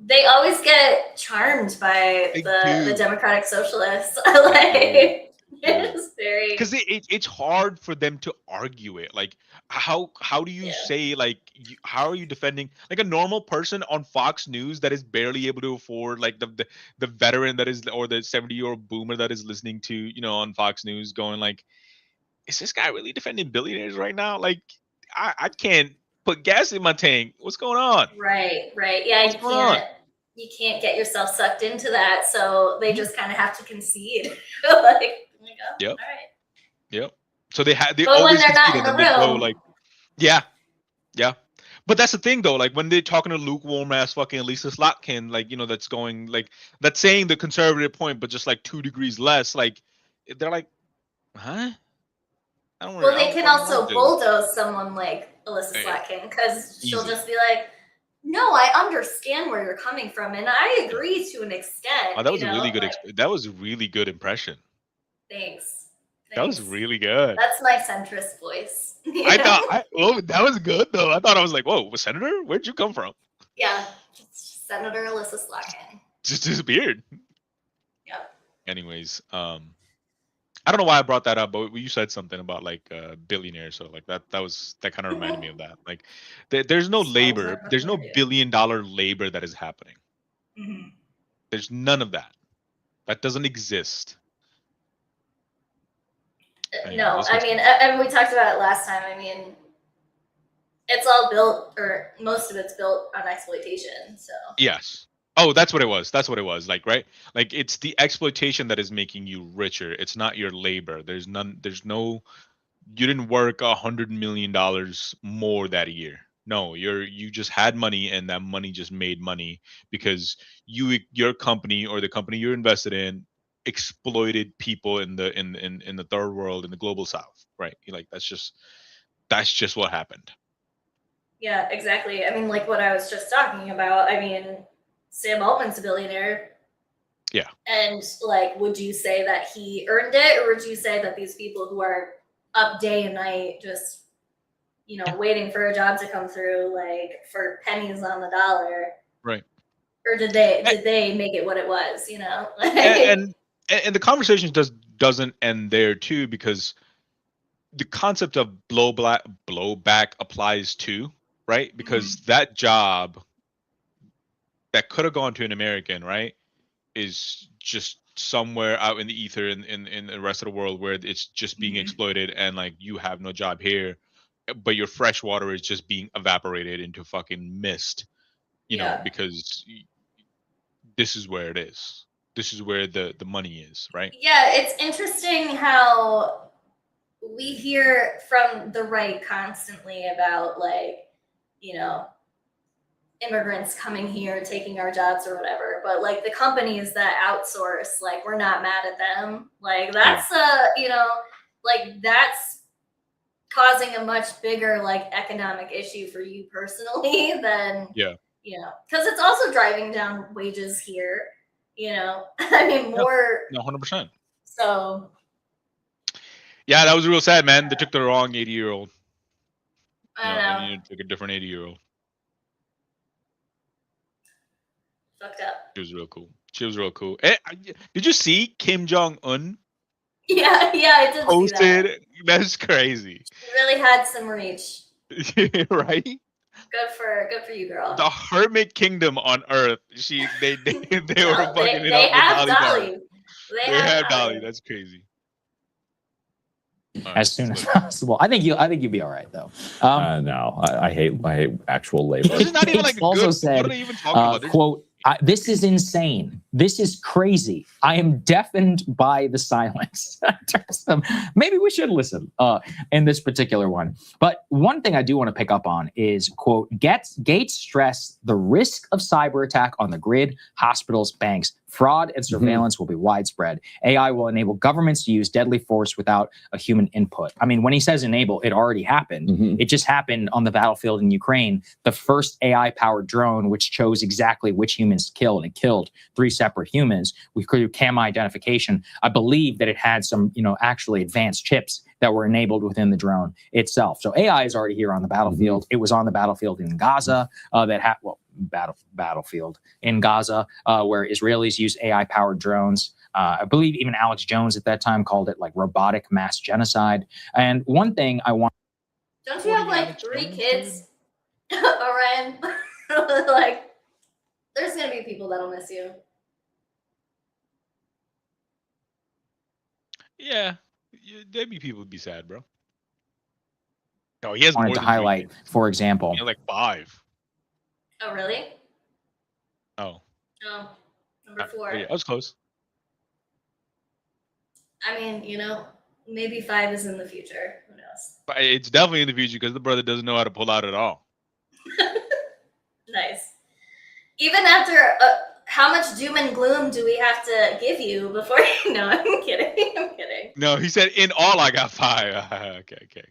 They always get charmed by the Democratic Socialists. Like, it's very, because it's hard for them to argue it. Like, how do you say, like, how are you defending, like, a normal person on Fox News that is barely able to afford, like, the veteran that is, or the 70-year-old boomer that is listening to, on Fox News, going like, is this guy really defending billionaires right now? Like, I can't put gas in my tank. What's going on? Right. Yeah, you can't get yourself sucked into that. So they just kind of have to concede. Like, yep. All right. Yep. So they but always when they're not in the room, go like, yeah. But that's the thing, though. Like, when they're talking to lukewarm ass fucking Lisa Slotkin, like, that's going, like, that's saying the conservative point, but just like 2 degrees less. Like, they're like, huh? Well, they can also bulldoze someone like Alyssa Slotkin, because she'll just be like, no, I understand where you're coming from, and I agree to an extent. Oh, that was a really good. That was a really good impression. Thanks. That was really good. That's my centrist voice. I thought, that was good though. I thought, I was like, whoa, Senator, where'd you come from? Yeah, Senator Alyssa Slotkin. Just disappeared. Yep. Anyways, I don't know why I brought that up, but you said something about like billionaires, so like that kind of reminded me of that. Like, there's no labor, there's no $1 billion labor that is happening. There's none of that. That doesn't exist. No, I mean, and we talked about it last time. I mean, it's all built, or most of it's built on exploitation. So yes. Oh, that's what it was. Like, right? Like, it's the exploitation that is making you richer. It's not your labor. You didn't work $100 million more that year. No, you just had money, and that money just made money because your company, or the company you're invested in, exploited people in the third world, in the global south, right? Like, that's just what happened. Yeah, exactly. I mean, like what I was just talking about. I mean, Sam Altman's a billionaire. Yeah. And like, would you say that he earned it, or would you say that these people who are up day and night just, waiting for a job to come through, like, for pennies on the dollar? Right. Or did they make it what it was, And the conversation doesn't end there too, because the concept of blowback applies too, right? Because that job that could have gone to an American, right, is just somewhere out in the ether in the rest of the world, where it's just being exploited, and like, you have no job here, but your fresh water is just being evaporated into fucking mist, because this is where it is. This is where the money is, right? Yeah, it's interesting how we hear from the right constantly about, like, immigrants coming here, taking our jobs or whatever. But like, the companies that outsource, like, we're not mad at them. Like, that's like, that's causing a much bigger, like, economic issue for you personally than, because it's also driving down wages here. I mean, more. No, 100%. So Yeah, that was real sad, man. They took the wrong 80-year-old. I don't know. And you took a different 80-year-old. Fucked up. She was real cool. She was real cool. Did you see Kim Jong Un Yeah, I did see that. posted? That's crazy. She really had some reach. Right? Good for you, girl. The hermit kingdom on Earth. They were Well, fucking it they up have with Dolly. Dolly. They have Dolly. That's crazy. All right, As soon as let's go. possible. I think you'll be all right though. No, I hate actual labor. This is not even like Gates a also good. said, What are they even talking about? They're quote, this is insane. This is crazy. I am deafened by the silence. Maybe we should listen in this particular one. But one thing I do want to pick up on is, quote, Gates stressed the risk of cyber attack on the grid, hospitals, banks. Fraud and surveillance will be widespread. AI will enable governments to use deadly force without a human input. I mean, when he says enable, it already happened. It just happened on the battlefield in Ukraine. The first AI-powered drone, which chose exactly which humans to kill, and it killed 3 separate humans. We could do cam identification. I believe that it had some, actually advanced chips that were enabled within the drone itself. So AI is already here on the battlefield. It was on the battlefield in Gaza battlefield in Gaza, where Israelis use AI-powered drones. I believe even Alex Jones at that time called it like robotic mass genocide. And one thing I want. Don't you have like 3 kids, Orion? Like, there's gonna be people that'll miss you. Yeah, there'd be people who'd be sad, bro. No, he has wanted more to than highlight, 3 kids. for example. He had like 5. Oh, really? Oh. Oh, number 4. Yeah, I was close. I mean, maybe 5 is in the future. Who knows? But it's definitely in the future because the brother doesn't know how to pull out at all. Nice. Even after, how much doom and gloom do we have to give you before? No, I'm kidding. I'm kidding. No, he said in all I got 5. Okay.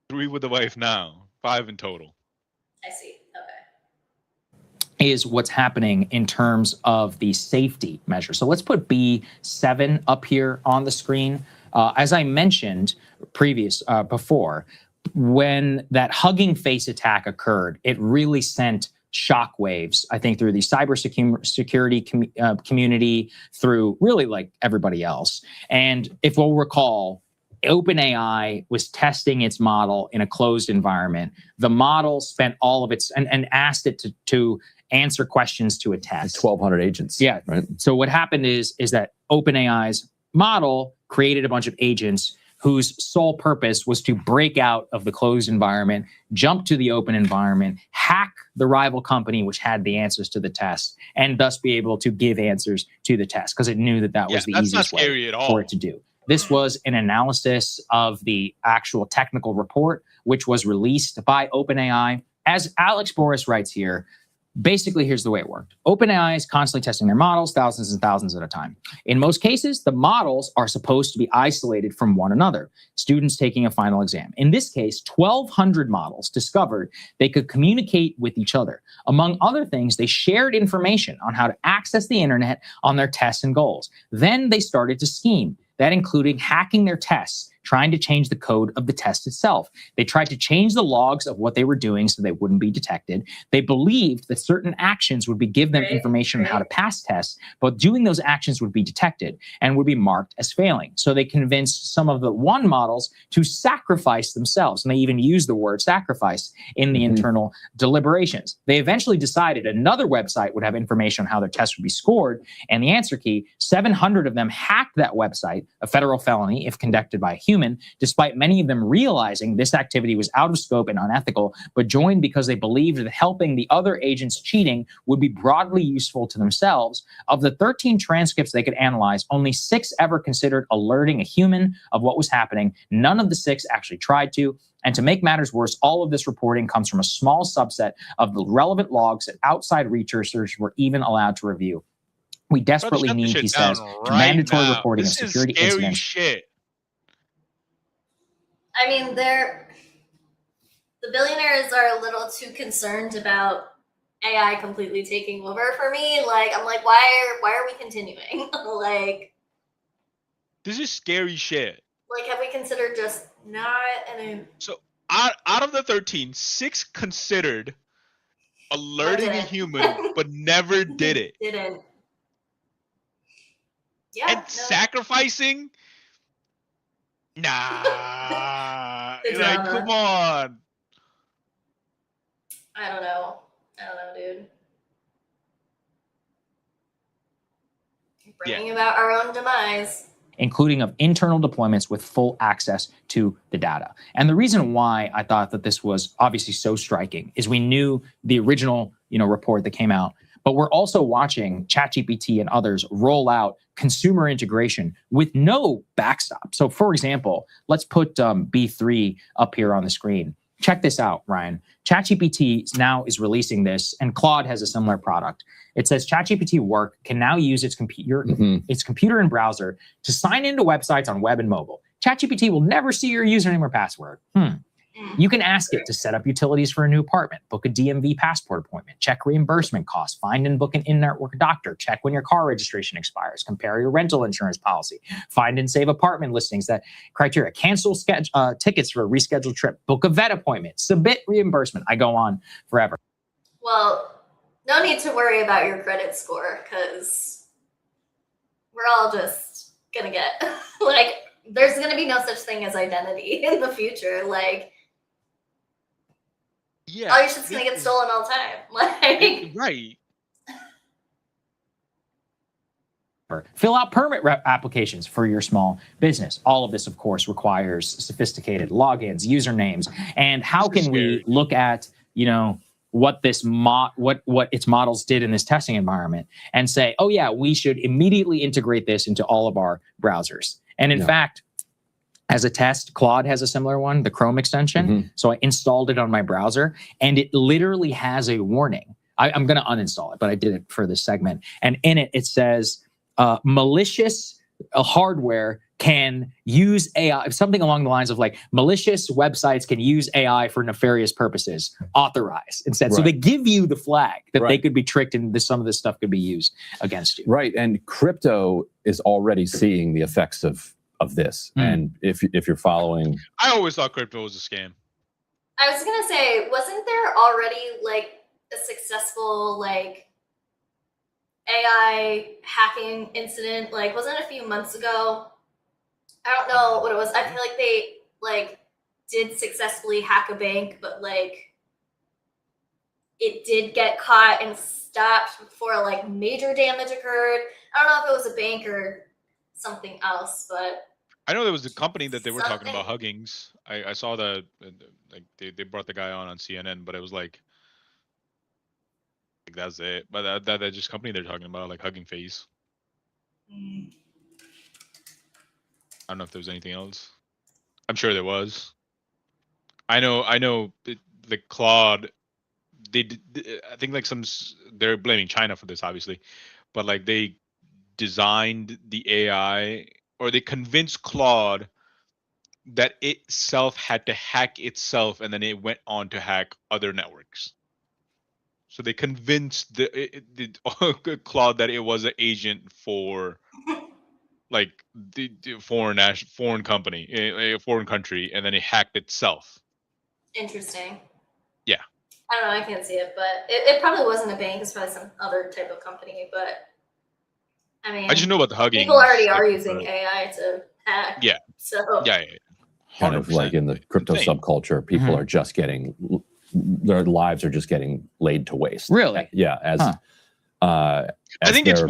3 with the wife now. 5 in total. I see. Okay. Is what's happening in terms of the safety measure. So let's put B7 up here on the screen. As I mentioned before, when that Hugging Face attack occurred, it really sent shockwaves, I think, through the cybersecurity community, through really like everybody else. And if we'll recall, OpenAI was testing its model in a closed environment. The model spent all of its and asked it to answer questions to a test. 1,200 agents. Yeah. Right. So what happened is that OpenAI's model created a bunch of agents whose sole purpose was to break out of the closed environment, jump to the open environment, hack the rival company which had the answers to the test, and thus be able to give answers to the test because it knew that was the easiest way for it to do. This was an analysis of the actual technical report, which was released by OpenAI. As Alex Boris writes here, basically, here's the way it worked. OpenAI is constantly testing their models, thousands and thousands at a time. In most cases, the models are supposed to be isolated from one another, students taking a final exam. In this case, 1,200 models discovered they could communicate with each other. Among other things, they shared information on how to access the internet on their tests and goals. Then they started to scheme. That included hacking their tests, trying to change the code of the test itself. They tried to change the logs of what they were doing so they wouldn't be detected. They believed that certain actions would give them information on how to pass tests, but doing those actions would be detected and would be marked as failing. So they convinced some of the one models to sacrifice themselves, and they even used the word sacrifice in the internal deliberations. They eventually decided another website would have information on how their tests would be scored, and the answer key, 700 of them hacked that website, a federal felony if conducted by a human, despite many of them realizing this activity was out of scope and unethical, but joined because they believed that helping the other agents cheating would be broadly useful to themselves. Of the 13 transcripts they could analyze, only 6 ever considered alerting a human of what was happening. None of the 6 actually tried to. And to make matters worse, all of this reporting comes from a small subset of the relevant logs that outside researchers were even allowed to review. We desperately need, he says, mandatory reporting of security incidents. Shit. I mean, the billionaires are a little too concerned about AI completely taking over for me. Like, I'm like, why are we continuing? Like, This is scary shit. Like, have we considered just not an? So out of the 13, 6 considered alerting a didn't. human, but never did it. Didn't. Yeah. And no. sacrificing? Nah. The Like, drama. come on. I don't know, dude. Bringing about our own demise. Including of internal deployments with full access to the data. And the reason why I thought that this was obviously so striking is we knew the original, report that came out, but we're also watching ChatGPT and others roll out consumer integration with no backstop. So for example, let's put B3 up here on the screen. Check this out, Ryan. ChatGPT now is releasing this, and Claude has a similar product. It says ChatGPT Work can now use its computer and browser to sign into websites on web and mobile. ChatGPT will never see your username or password. You can ask it to set up utilities for a new apartment, book a DMV passport appointment, check reimbursement costs, find and book an in-network doctor, check when your car registration expires, compare your rental insurance policy, find and save apartment listings, that criteria, cancel tickets for a rescheduled trip, book a vet appointment, submit reimbursement. I go on forever. Well, no need to worry about your credit score because we're all just gonna get like, there's gonna be no such thing as identity in the future. Like, Yeah. all your shit's gonna get stolen all the time. Like, right. Fill out permit applications for your small business. All of this, of course, requires sophisticated logins, usernames, and how can we look at, what this what its models did in this testing environment and say, oh yeah, we should immediately integrate this into all of our browsers. And in fact, as a test, Claude has a similar one, the Chrome extension. So I installed it on my browser, and it literally has a warning. I'm going to uninstall it, but I did it for this segment. And in it, it says malicious hardware can use AI, something along the lines of like malicious websites can use AI for nefarious purposes. Authorize instead. So they give you the flag that they could be tricked and some of this stuff could be used against you. Right. And crypto is already seeing the effects of this. And if you're following, I always thought crypto was a scam. I was gonna say, wasn't there already like a successful like AI hacking incident? Like, wasn't it a few months ago? I don't know what it was. I feel like they like did successfully hack a bank, but like it did get caught and stopped before like major damage occurred. I don't know if it was a bank or something else, but I know there was a company that they were talking about Huggings. I saw the like they brought the guy on CNN, but it was like that's it. But that just company they're talking about, like Hugging Face. I don't know if there was anything else. I'm sure there was. I know the Claude. I think like they're blaming China for this, obviously, but like they designed the AI, or they convinced Claude that itself had to hack itself, and then it went on to hack other networks. So they convinced the Claude that it was an agent for like the foreign company, a foreign country, and then it hacked itself. Interesting. Yeah. I don't know. I can't see it, but it probably wasn't a bank. It's probably some other type of company. But I mean, I just know about the Hugging. People already are using AI to hack. Yeah. So yeah. Kind of like in the crypto subculture, people are just getting, their lives are just getting laid to waste. Really? Yeah. I think it's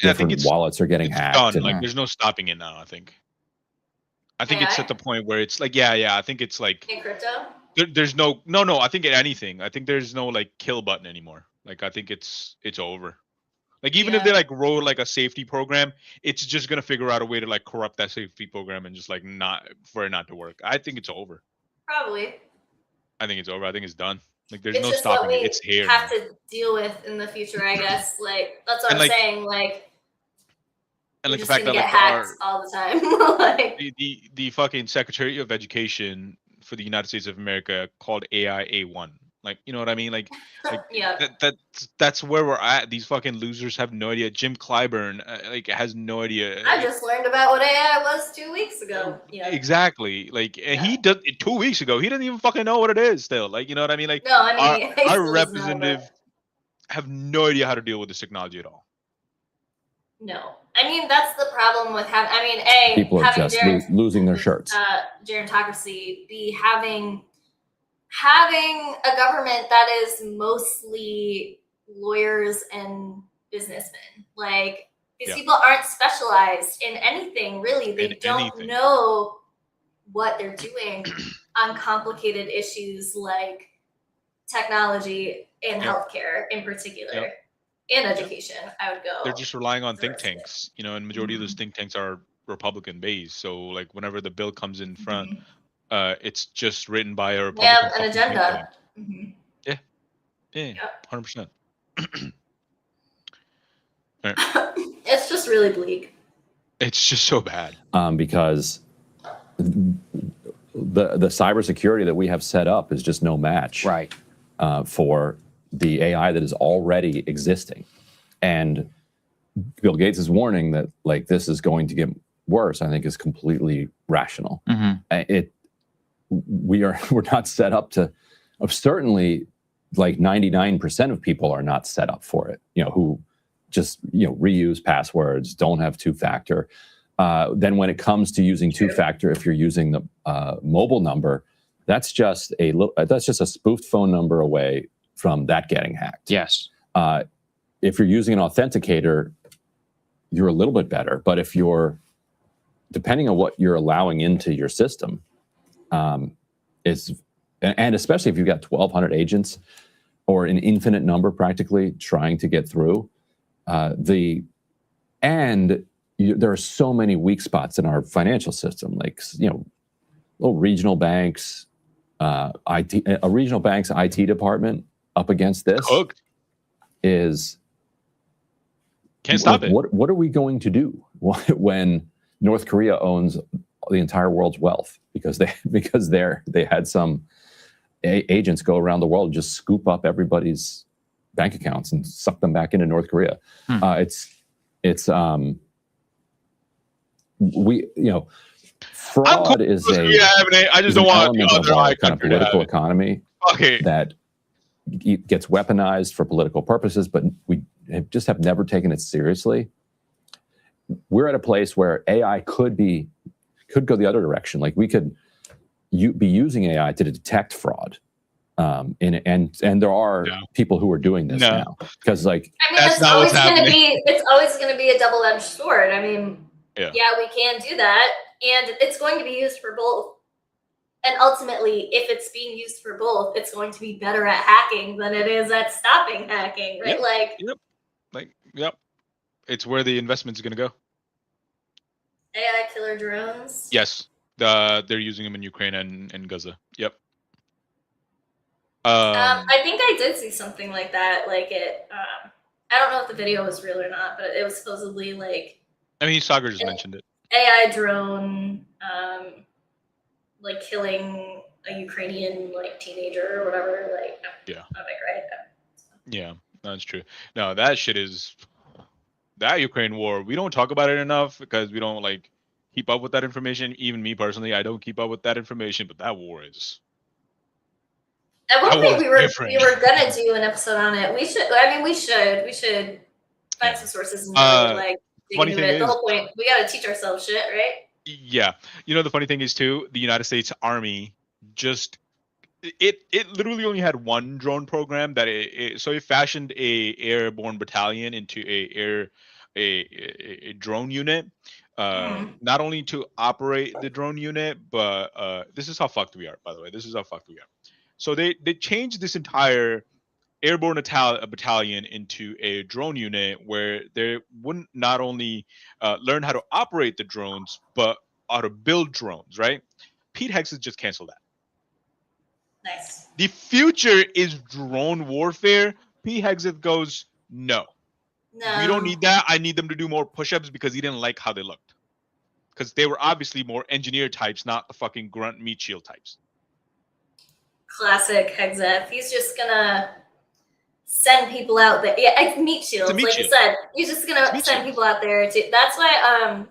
I think it's wallets are getting hacked. Done. Like there's no stopping it now. I think it's at the point where it's like, I think it's like in crypto. There's no. I think in anything. I think there's no like kill button anymore. Like I think it's over. Like even if they like wrote like a safety program, it's just gonna figure out a way to like corrupt that safety program and just like not for it not to work. I think it's over. Probably. I think it's over. I think it's done. Like there's it's no just stopping what we it. It's here. Have to deal with in the future, I guess. Like that's what I'm saying. Like, and like the fact that get like hacked all the time. Like the fucking Secretary of Education for the United States of America called AI A1. Like, you know what I mean? Like Yeah. that's where we're at. These fucking losers have no idea. Jim Clyburn like has no idea. I just learned about what AI was 2 weeks ago. Yeah. Exactly. Like, and he Yeah. does 2 weeks ago. He doesn't even fucking know what it is still. Like, you know what I mean? Like, No, I mean, he our still doesn't know, representative but have no idea how to deal with this technology at all. no. I mean, that's the problem with having. I mean, A, People are having just losing their shirts. gerontocracy. B, having a government that is mostly lawyers and businessmen. Like, these Yeah. people aren't specialized in anything really. They In don't anything. know what they're doing on complicated issues like technology and Yep. healthcare in particular. Yep. And education, I would go. They're just relying on think That's it. tanks, you know, and majority of those think tanks are Republican based. So like whenever the bill comes in front, Mhm. it's just written by a They Republican have an fucking think agenda. tank. Mhm. Yeah, Yep. 100%. It's just really bleak. It's just so bad. Because the cybersecurity that we have set up is just no match Right. for the AI that is already existing. And Bill Gates' warning that like this is going to get worse, I think, is completely rational. We're not set up to. Certainly, like 99% of people are not set up for it. You know, who just reuse passwords, don't have two-factor. Then when it comes to using two-factor, if you're using the mobile number, that's just a spoofed phone number away from that getting hacked. Yes. If you're using an authenticator, you're a little bit better. But if you're, depending on what you're allowing into your system, and especially if you've got 1,200 agents or an infinite number practically trying to get through, there are so many weak spots in our financial system, like little regional banks, a regional bank's IT department up against this Cooked. is Can't stop it. What are we going to do when North Korea owns the entire world's wealth because they had some agents go around the world and just scoop up everybody's bank accounts and suck them back into North Korea? Fraud is I just don't want the other high kind of country to political have it. economy that gets weaponized for political purposes, but we just have never taken it seriously. We're at a place where AI could go the other direction. Like we could be using AI to detect fraud, and there are people who are doing this now because like I mean, that's not what's happening. It's always going to be a double-edged sword. I mean, yeah, we can do that, and it's going to be used for both. And ultimately, if it's being used for both, it's going to be better at hacking than it is at stopping hacking, right? Yep. It's where the investment's going to go. AI killer drones. Yes, they're using them in Ukraine and Gaza. Yep. I think I did see something like that. Like it, I don't know if the video was real or not, but it was supposedly like. I mean, Sagar just mentioned it. AI drone, like killing a Ukrainian like teenager or whatever. Like, yeah. Right. Yeah, that's true. No, that shit is that Ukraine war. We don't talk about it enough because we don't like keep up with that information. Even me personally, I don't keep up with that information. But that war is. At one point, we were gonna do an episode on it. We should. I mean, we should find some sources and like dig into it. The whole point, we gotta teach ourselves shit, right? Yeah, the funny thing is too, the United States Army just it literally only had one drone program that it fashioned a airborne battalion into a drone unit, not only to operate the drone unit, but this is how fucked we are. By the way, this is how fucked we are. So they changed this entire airborne battalion into a drone unit where they wouldn't not only learn how to operate the drones, but how to build drones, right? Pete Hegseth just canceled that. Nice. The future is drone warfare. Pete Hegseth goes, no. We don't need that. I need them to do more push-ups because he didn't like how they looked. Because they were obviously more engineer types, not the fucking grunt meat shield types. classic Hexeth. He's just gonna send people out there. Yeah, it's meat shields. It's a meat Like shield. you said, he's just gonna meat send shield. people out there to. That's why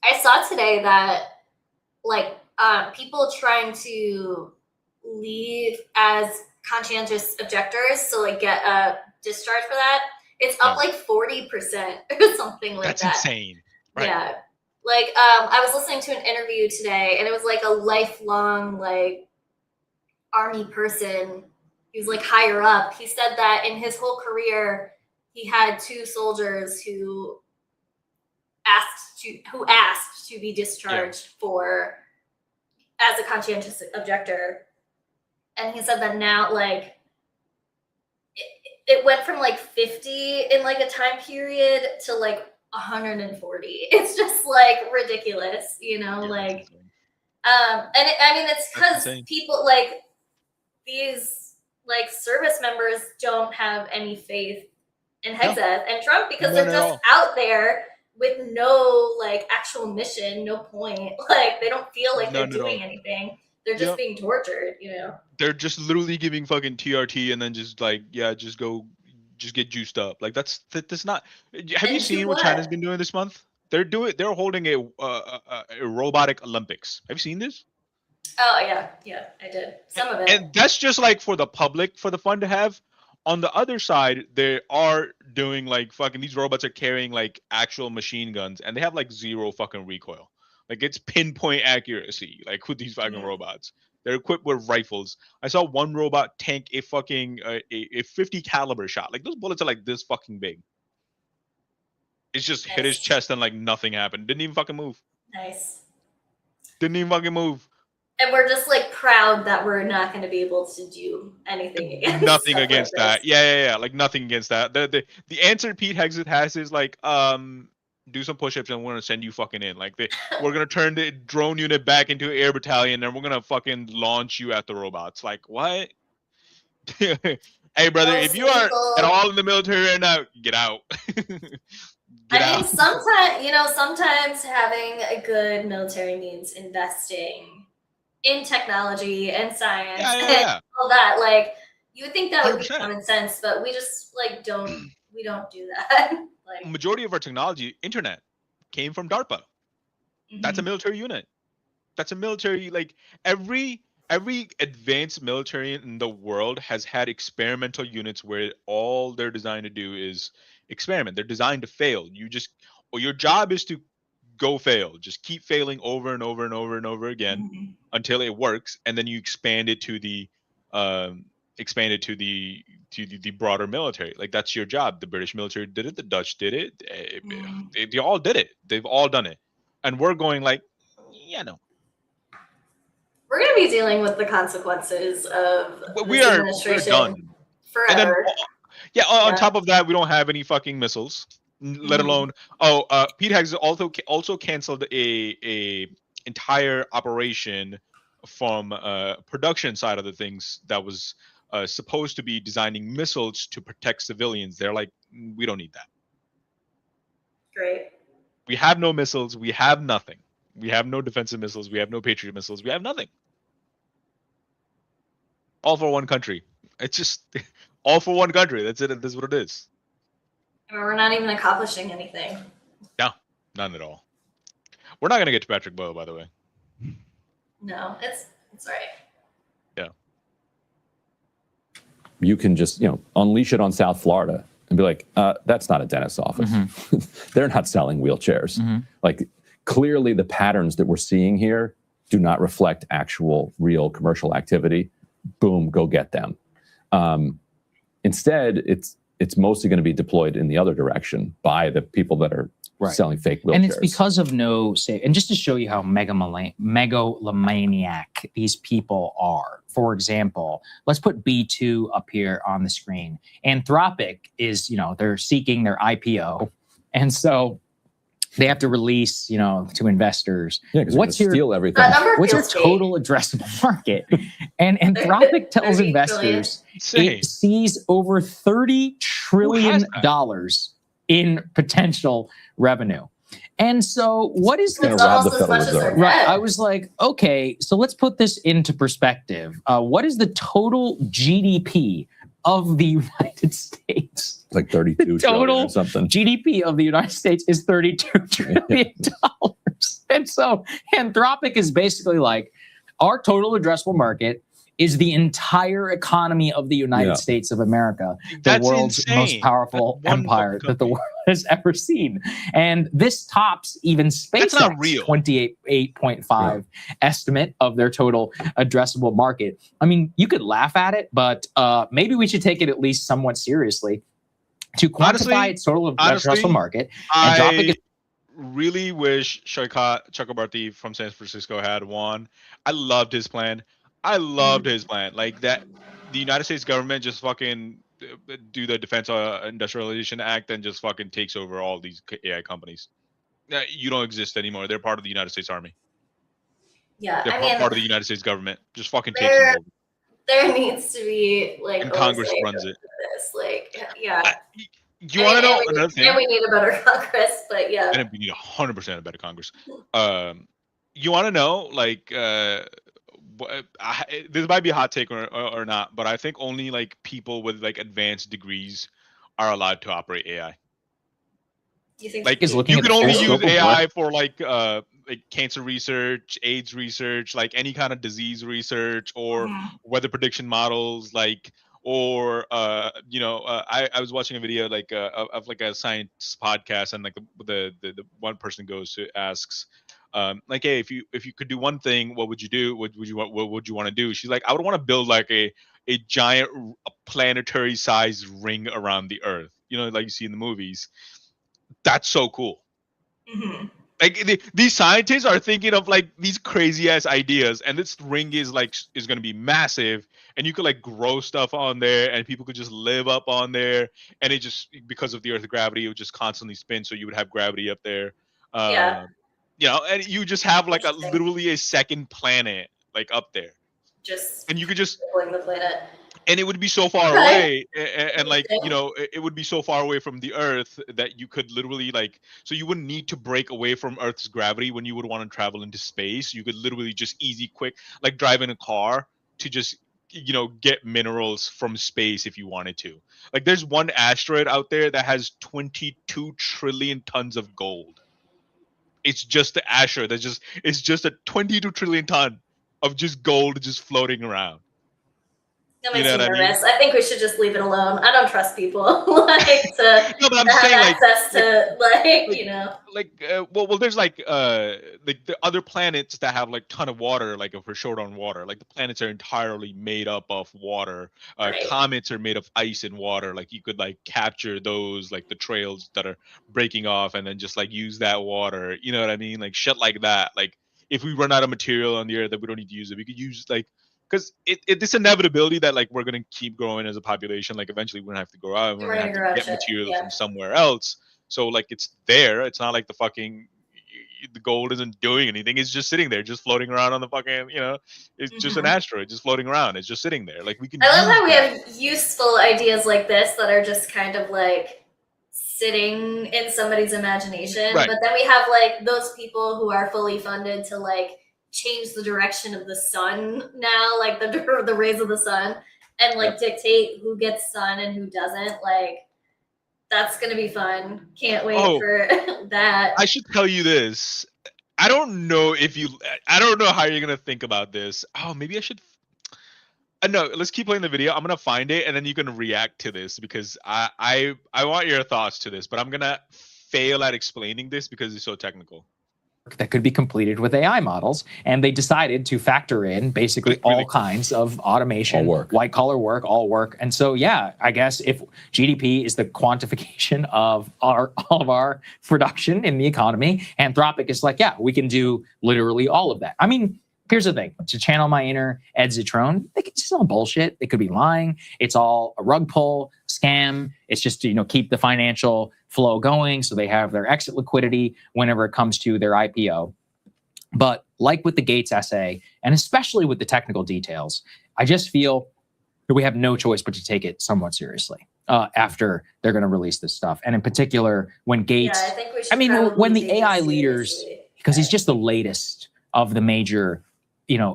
I saw today that like people trying to leave as conscientious objectors, so like get a discharge for that. It's up like 40% or something like That's that. insane. Right. Yeah. Like I was listening to an interview today and it was like a lifelong like army person. He was like higher up. He said that in his whole career he had 2 soldiers who asked to be discharged for as a conscientious objector. And he said that now like it went from like 50 in like a time period to like 140. It's just like ridiculous, you know, like I mean it's because people like these like service members don't have any faith in Hexeth and Trump because they're just out there with no like actual mission, no point. Like they don't feel like they're doing anything. They're just being tortured, you know. They're just literally giving fucking TRT and then just like, yeah, just get juiced up. Like that's not. Have you seen what China's been doing this month? They're holding a robotic Olympics. Have you seen this? Oh yeah, I did some of it. And that's just like for the public, for the fun to have. On the other side, they are doing like fucking these robots are carrying like actual machine guns and they have like 0 fucking recoil. Like it's pinpoint accuracy, like with these fucking robots. They're equipped with rifles. I saw one robot tank a fucking a 50 caliber shot. Like those bullets are like this fucking big. It's just hit his chest and like nothing happened. Didn't even fucking move. Nice. Didn't even fucking move. And we're just like proud that we're not going to be able to do anything against nothing against that. Yeah. Like nothing against that. The answer Pete Hexeth has is like do some push-ups and we're gonna send you fucking in. Like we're gonna turn the drone unit back into an air battalion and we're gonna fucking launch you at the robots. Like what? Hey brother, if you are at all in the military right now, get out. I mean, sometimes having a good military means investing in technology and science and all that. Like you would think that would 100%. Be common sense, but we just like we don't do that. Like majority of our technology, internet, came from DARPA. Mm-hmm. That's a military unit. That's a military, like every advanced military in the world has had experimental units where all they're designed to do is experiment. They're designed to fail. Your job is to go fail. Just keep failing over and over and over and over again until it works, and then you expand it to the broader military. Like that's your job. The British military did it. The Dutch did it. They all did it. They've all done it. And we're going like, yeah, no. We're going to be dealing with the consequences of we're done. Forever. And then, on top of that, we don't have any fucking missiles, let alone. Pete Hexeth also canceled a entire operation from production side of the things that was supposed to be designing missiles to protect civilians. They're like, we don't need that. Great. We have no missiles. We have nothing. We have no defensive missiles. We have no Patriot missiles. We have nothing. All for one country. It's just all for one country. That's it. That's what it is. I mean, we're not even accomplishing anything. No, none at all. We're not going to get to Patrick Boyle, by the way. No, it's all right. Yeah. You can just, unleash it on South Florida and be like, that's not a dentist's office. Mm-hmm. They're not selling wheelchairs. Mm-hmm. Like, clearly the patterns that we're seeing here do not reflect actual, real commercial activity. Boom, go get them. Instead, it's mostly going to be deployed in the other direction by the people that are selling fake wheelchairs. And it's because of and just to show you how megalomaniac these people are. For example, let's put B2 up here on the screen. Anthropic is, they're seeking their IPO. And so they have to release, to investors. Yeah, because steal everything. What's your total addressable market? And Anthropic tells investors it sees over $30 trillion in potential revenue. And so what is gonna It's rob almost the as Federal much as our Reserve. right? debt. I was like, okay, so let's put this into perspective. What is the total GDP of the United States? It's like 32 trillion total or something. GDP of the United States is $32 trillion. And so Anthropic is basically like, our total addressable market is the entire economy of the United Yeah. States of America, the That's world's most insane. powerful That's one empire fucking that the company. world has ever seen. And this tops even SpaceX's not real. 28.5 estimate of their total addressable market. I mean, you could laugh at it, but maybe we should take it at least somewhat seriously to quantify Honestly- its total honestly, addressable market. Anthropic I is really wish Chakrabarti from San Francisco had won. I loved his plan. I loved his plan. Like that, the United States government just fucking do the Defense Industrialization Act and just fucking takes over all these AI companies. You don't exist anymore. They're part of the United States Army. Yeah, They're I mean, part of the United States government. Just fucking takes them over. there needs to be like And Congress oversight runs of it. This, like, yeah. You want to know another And thing? we need a better Congress, but yeah. And we need 100% a better Congress. You want to know, like, this might be a hot take or not, but I think only like people with like advanced degrees are allowed to operate AI. You think Like is looking you at can the only full use scope of AI work. for like cancer research, AIDS research, like any kind of disease research or Mhm. weather prediction models, like or I was watching a video like of like a science podcast, and like the one person goes to asks like, hey, if you could do one thing, what would you do? What would you want to do? She's like, I would want to build like a giant planetary sized ring around the earth, like you see in the movies. That's so cool. Mhm. Like these scientists are thinking of like these crazy ass ideas, and this ring is going to be massive, and you could like grow stuff on there, and people could just live up on there, and it just, because of the Earth's gravity, it would just constantly spin, so you would have gravity up there. Yeah. And you just have like Interesting. literally a second planet like up there, Just and you could just, circling the planet. and it would be so far Okay. away, and like Interesting. it would be so far away from the Earth that you could literally like, so you wouldn't need to break away from Earth's gravity when you would want to travel into space. You could literally just quick, like drive in a car to just get minerals from space if you wanted to. Like there's one asteroid out there that has 22 trillion tons of gold. It's just the asteroid it's just a 22 trillion ton of just gold just floating around. That You makes know me what I mean? nervous. I think we should just leave it alone. I don't trust people like to, No, but I'm to have saying like access to well there's like the other planets that have like ton of water, like if we're short on water, like the planets are entirely made up of water. Right. Comets are made of ice and water, like you could like capture those, like the trails that are breaking off, and then just like use that water, you know what I mean, like shit like that. Like if we run out of material on the earth that we don't need to use it, we could use like, because it's inevitability that like we're gonna keep growing as a population. Like eventually we're gonna have to grow out, and we're We're gonna gonna have to grow get out shit, material yeah. from somewhere else. So like it's there. It's not like the gold isn't doing anything. It's just sitting there, just floating around on the fucking, it's just an Mhm. asteroid just floating around. It's just sitting there. Like we can I love use how we that. have useful ideas like this that are just kind of like sitting in somebody's imagination. Right. But then we have like those people who are fully funded to like change the direction of the sun now, like the rays of the sun, and like dictate who gets sun and who doesn't. Like that's gonna be fun. Can't wait Oh. for that. I should tell you this. I don't know how you're gonna think about this. Oh, maybe I should. No, let's keep playing the video. I'm gonna find it, and then you can react to this, because I want your thoughts to this, but I'm gonna fail at explaining this because it's so technical. that could be completed with AI models, and they decided to factor in basically Like, really all kinds of automation, All work. white collar work, all work. And so, yeah, I guess if GDP is the quantification of all of our production in the economy, Anthropic is like, yeah, we can do literally all of that. I mean, here's the thing: to channel my inner Ed Zitron, they could just all bullshit. They could be lying. It's all a rug pull, scam. It's just to keep the financial flow going, so they have their exit liquidity whenever it comes to their IPO. But like with the Gates essay, and especially with the technical details, I just feel that we have no choice but to take it somewhat seriously. after they're going to release this stuff. And in particular, when Gates, Yeah, I think we should. I mean, probably when the take it AI leaders, seriously. because he's just the latest of the major,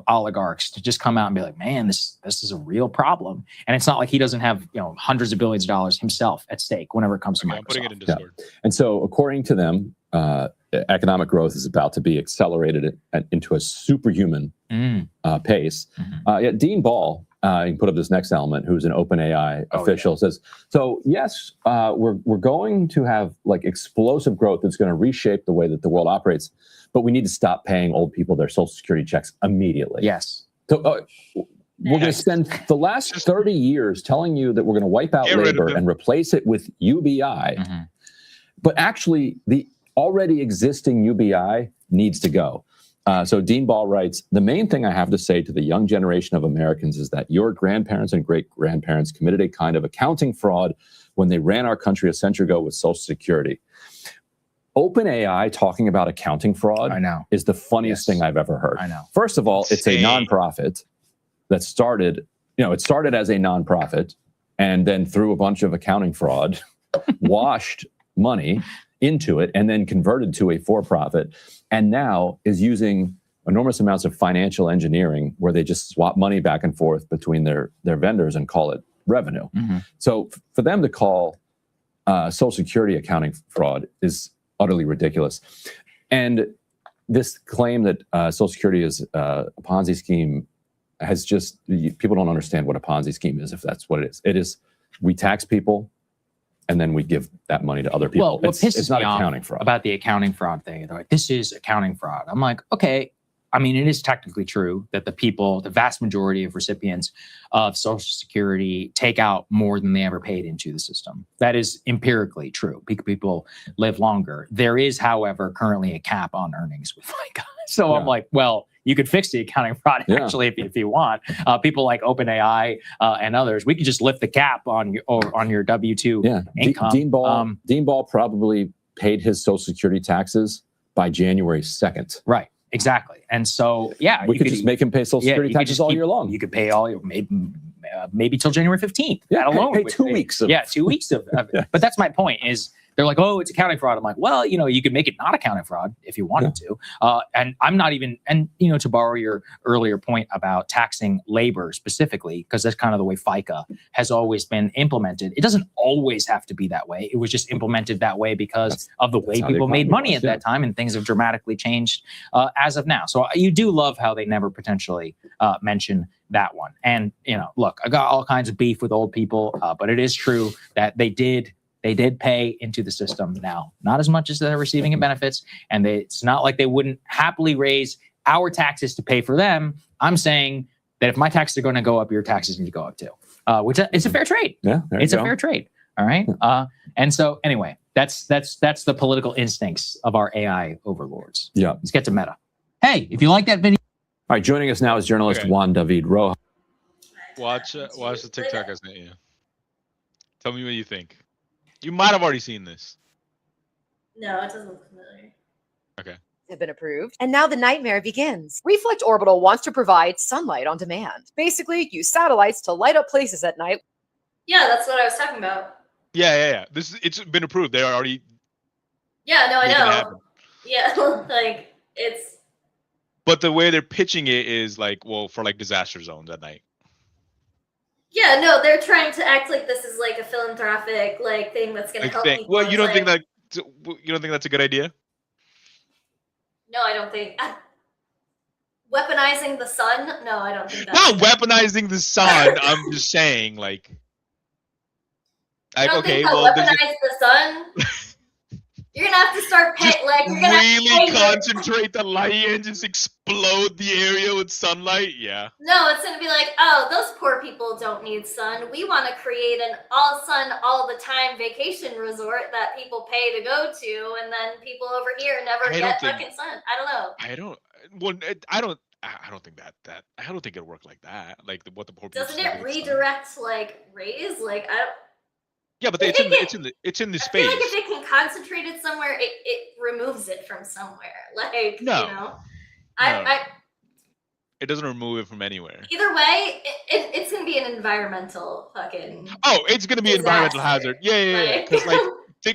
oligarchs to just come out and be like, man, this is a real problem. And it's not like he doesn't have, hundreds of billions of dollars himself at stake whenever it comes to Microsoft. I'm putting it in Discord. And so, according to them, economic growth is about to be accelerated into a superhuman pace. Mhm. Dean Ball, you can put up this next element, who's an OpenAI official, says, so yes, we're going to have like explosive growth that's going to reshape the way that the world operates, but we need to stop paying old people their Social Security checks immediately. Yes. So we're going to spend the last 30 years telling you that we're going to wipe out labor and replace it with UBI. Mhm. But actually, the already existing UBI needs to go. So Dean Ball writes, the main thing I have to say to the young generation of Americans is that your grandparents and great-grandparents committed a kind of accounting fraud when they ran our country a century ago with Social Security. OpenAI talking about accounting fraud I know. is the funniest thing I've ever heard. I know. First of all, it's a Insane. nonprofit that started, it started as a nonprofit and then through a bunch of accounting fraud, washed money into it and then converted to a for-profit, and now is using enormous amounts of financial engineering where they just swap money back and forth between their vendors and call it revenue. Mhm. So for them to call Social Security accounting fraud is utterly ridiculous. And this claim that Social Security is a Ponzi scheme has just, people don't understand what a Ponzi scheme is, if that's what it is. It is, we tax people and then we give that money to other people. Well, what pisses it's not me off accounting fraud. about the accounting fraud thing, they're like, this is accounting fraud. I'm like, okay. I mean, it is technically true that the vast majority of recipients of Social Security take out more than they ever paid into the system. That is empirically true. People live longer. There is, however, currently a cap on earnings with FICA. So Yeah. I'm like, well, you could fix the accounting fraud actually if you want. People like OpenAI and others, we could just lift the cap on your W-2 income. Dean Ball probably paid his Social Security taxes by January 2nd. Right. Exactly. And so, We could just make him pay Social Security taxes all year long. You could pay all your, maybe till January 15th. Yeah, that alone. pay would 2 weeks of 2 weeks of Yeah. But that's my point is, they're like, oh, it's accounting fraud. I'm like, well, you could make it not accounting fraud if you wanted to. And I'm not even, to borrow your earlier point about taxing labor specifically, because that's kind of the way FICA has always been implemented. It doesn't always have to be that way. It was just implemented that way because of the way how the people made economy money was, at that time, and things have dramatically changed as of now. So you do love how they never potentially mention that one. And, look, I got all kinds of beef with old people, but it is true that they did pay into the system now, not as much as they're receiving in benefits. And it's not like they wouldn't happily raise our taxes to pay for them. I'm saying that if my taxes are going to go up, your taxes need to go up too, which it's a fair trade. Yeah, It's a fair trade. All right. And so anyway, that's the political instincts of our AI overlords. Yeah. Let's get to Meta. Hey, if you like that video. All right, joining us now is journalist Juan David Rojas. Watch the TikTok I sent you. Tell me what you think. You might have already seen this. No, it doesn't look familiar. Have been approved, and now the nightmare begins. Reflect Orbital wants to provide sunlight on demand. Basically, use satellites to light up places at night. Yeah, that's what I was talking about. Yeah. It's been approved. They already. Yeah, no, I making it know. happen. Yeah, like it's. But the way they're pitching it is like, well, for like disaster zones at night. Yeah, no, they're trying to act like this is like a philanthropic thing that's going to help people. Well, you don't It's think that's a good idea? No, I don't think. Weaponizing the sun? No, I don't think that's. Not weaponizing the sun. I'm just saying, like I don't okay, think well, weaponize the sun. You're gonna have to start just you're gonna really have to concentrate the light and just explode the area with sunlight. Yeah. No, it's gonna be like, oh, those poor people don't need sun. We want to create an all sun, all the time vacation resort that people pay to go to, and then people over here never get fucking sun. I don't know. I don't think that I don't think it'll work like that. Like what the poor people. Doesn't it redirect rays? Like I don't. Yeah, but it's in the I space. feel like if it can concentrate it somewhere, it removes it from somewhere. Like No. you know, I It doesn't remove it from anywhere. Either way, it's gonna be an environmental fucking. Oh, it's gonna be an environmental disaster. hazard. Yeah. Because like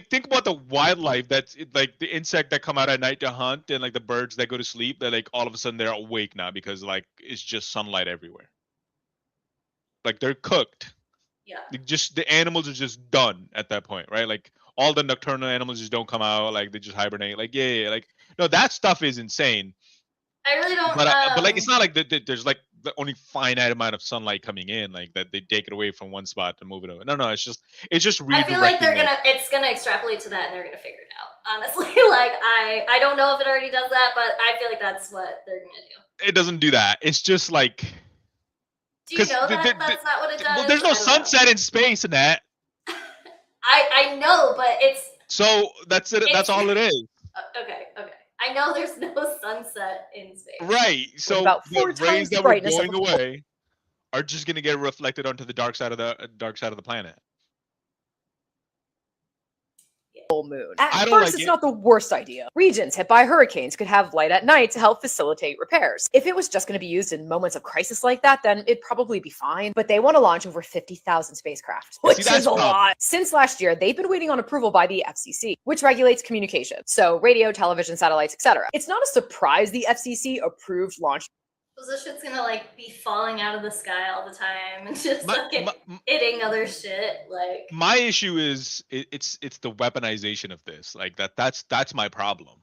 think about the wildlife that's like the insect that come out at night to hunt and like the birds that go to sleep. They're like all of a sudden they're awake now because like it's just sunlight everywhere. Like they're cooked. Yeah. Just the animals are just done at that point, right? Like all the nocturnal animals just don't come out. Like they just hibernate. Like yeah. Like no, that stuff is insane. I really don't. But like it's not like there's like the only finite amount of sunlight coming in, like that they take it away from one spot to move it over. No, it's just redirecting. I feel like it's gonna extrapolate to that, and they're gonna figure it out. Honestly, like I don't know if it already does that, but I feel like that's what they're gonna do. It doesn't do that. It's just like. Do you know that that's not what it does? Well, there's no sunset in space in that. I know, but it's. So that's it. That's all it is. Okay. I know there's no sunset in space. Right. So about 4 the rays times the that were brightness of going the away are just going to get reflected onto the dark side of the planet. Full moon. At I don't first, like it's it. not the worst idea. Regions hit by hurricanes could have light at night to help facilitate repairs. If it was just going to be used in moments of crisis like that, then it'd probably be fine. But they want to launch over 50,000 spacecraft, which that's is a the problem. lot. Since last year, they've been waiting on approval by the FCC, which regulates communication, so radio, television, satellites, etc. It's not a surprise the FCC approved launch. So this shit's gonna like be falling out of the sky all the time and just My- like hitting other shit. Like My issue is it's the weaponization of this. Like that's my problem.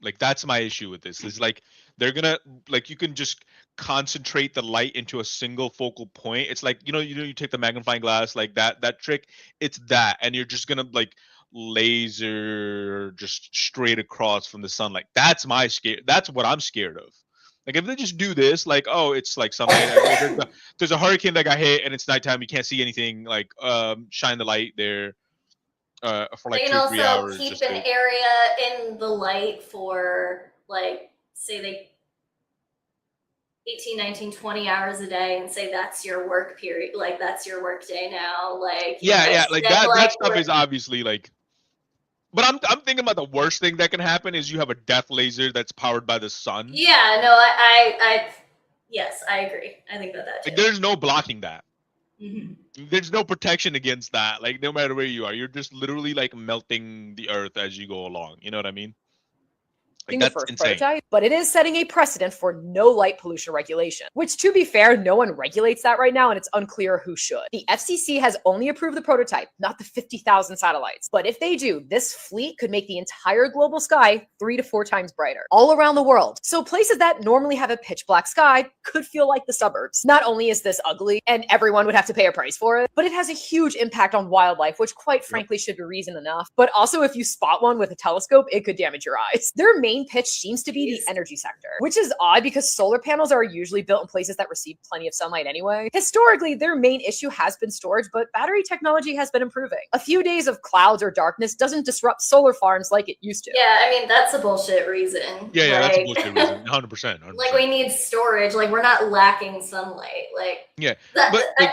Like that's my issue with this. Is like they're gonna like you can just concentrate the light into a single focal point. It's like you take the magnifying glass like that trick. It's that, and you're just gonna like laser just straight across from the sun. Like that's my scare. That's what I'm scared of. Like if they just do this, like it's like something. There's a hurricane that got hit and it's nighttime. You can't see anything. Like shine the light there for like they 2 can or 3 also hours. keep just an to- area in the light for like say they 18, 19, 20 hours a day and say that's your work period. Like that's your work day now. Like Yeah, like instead, that stuff is obviously like. But I'm thinking about the worst thing that can happen is you have a death laser that's powered by the sun. Yeah, no, I yes, I agree. I think that too. Like there's no blocking that. Mhm. There's no protection against that. Like no matter where you are, you're just literally like melting the earth as you go along. You know what I mean? Like The that's first insane. prototype, but it is setting a precedent for no light pollution regulation, which to be fair, no one regulates that right now and it's unclear who should. The FCC has only approved the prototype, not the 50,000 satellites. But if they do, this fleet could make the entire global sky 3 to 4 times brighter, all around the world. So places that normally have a pitch black sky could feel like the suburbs. Not only is this ugly and everyone would have to pay a price for it, but it has a huge impact on wildlife, which quite frankly should be reason enough. But also if you spot one with a telescope, it could damage your eyes. Their main pitch seems to be the energy sector, which is odd because solar panels are usually built in places that receive plenty of sunlight anyway. Historically, their main issue has been storage, but battery technology has been improving. A few days of clouds or darkness doesn't disrupt solar farms like it used to. Yeah, I mean that's a bullshit reason. Yeah, that's a Like- bullshit reason. 100%. Like we need storage. Like we're not lacking sunlight. Like Yeah, that, but, like,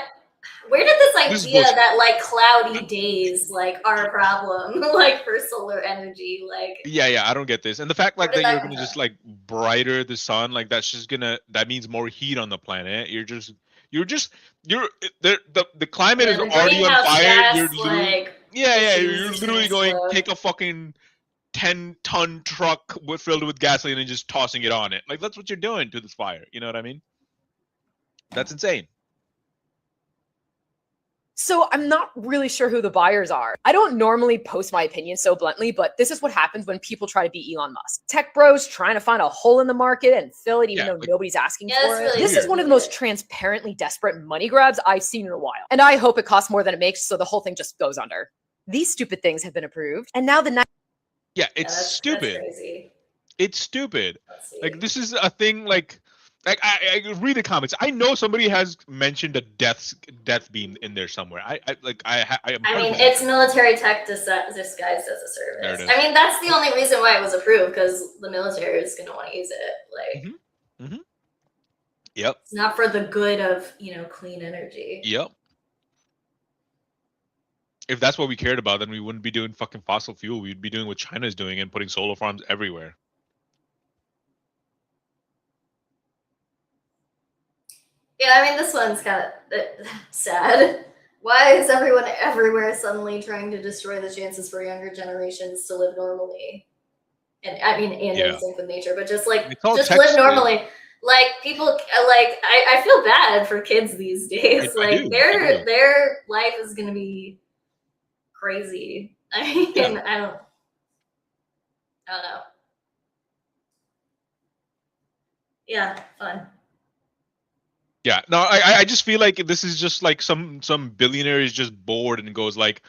where did this this is idea bullshit. that like cloudy days like are a problem like for solar energy? Like Yeah, I don't get this. And the fact like Where did that you're that gonna come just like brighter the sun, like that's just that means more heat on the planet. You're the climate is the already on greenhouse fire. gas, You're literally like you're issues literally is going explode. take a fucking 10-ton truck filled with gasoline and just tossing it on it. Like that's what you're doing to this fire. You know what I mean? That's insane. So I'm not really sure who the buyers are. I don't normally post my opinion so bluntly, but this is what happens when people try to be Elon Musk. Tech bros trying to find a hole in the market and fill it even Yeah, though like- nobody's asking Yeah, for that's it. really This is weird. one of the most transparently desperate money grabs I've seen in a while. And I hope it costs more than it makes so the whole thing just goes under. These stupid things have been approved. And now the Yeah, Yeah, it's that's stupid. crazy. It's stupid. Let's see. Like this is a thing. Like I read the comments. I know somebody has mentioned a death beam in there somewhere. I am. I mean, it's military tech disguised as a There it service. is. I mean, that's the only reason why it was approved because the military is going to want to use it. Like, Yep. it's not for the good of clean energy. Yep. If that's what we cared about, then we wouldn't be doing fucking fossil fuel. We'd be doing what China's doing and putting solar farms everywhere. Yeah, I mean, this one's kind of sad. Why is everyone everywhere suddenly trying to destroy the chances for younger generations to live normally? And I mean, and Yeah. in sync with nature, but just It's all just text live normally. Like people, like I feel bad for kids these days. I Like do. their life is gonna be crazy. I mean, Yeah. I don't know. Yeah, fun. Yeah, no, I just feel like this is just like some billionaire is just bored and goes like,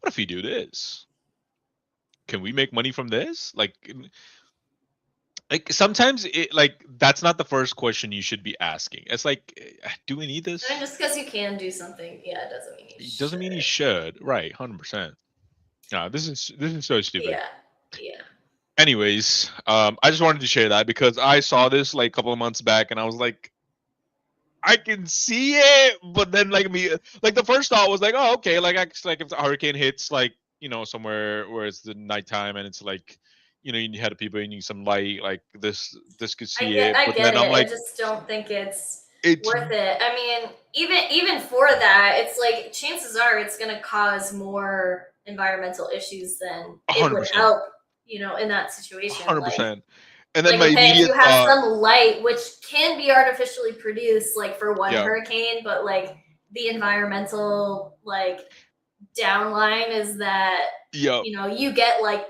what if we do this? Can we make money from this? Like sometimes it like that's not the first question you should be asking. It's like, do we need I mean, this? just because you can do something, yeah, it doesn't mean you It doesn't mean you should. should, right? 100%. No, this is so stupid. Yeah, yeah. Anyways, I just wanted to share that because I saw this like a couple of months back and I was like, I can see it, but then like the first thought was like, oh, okay, like if the hurricane hits like somewhere where it's the nighttime and it's like you had people you need some light, like this could see it, I but get then I'm it. I like, just don't think it's it's worth it. I mean, even for that, it's like chances are it's going to cause more environmental issues than it would 100%, help. In that situation, 100%. And then like my okay, if immediate you have thought, some light, which can be artificially produced, like for one yeah, hurricane, but like the environmental like downline is that yeah, you get like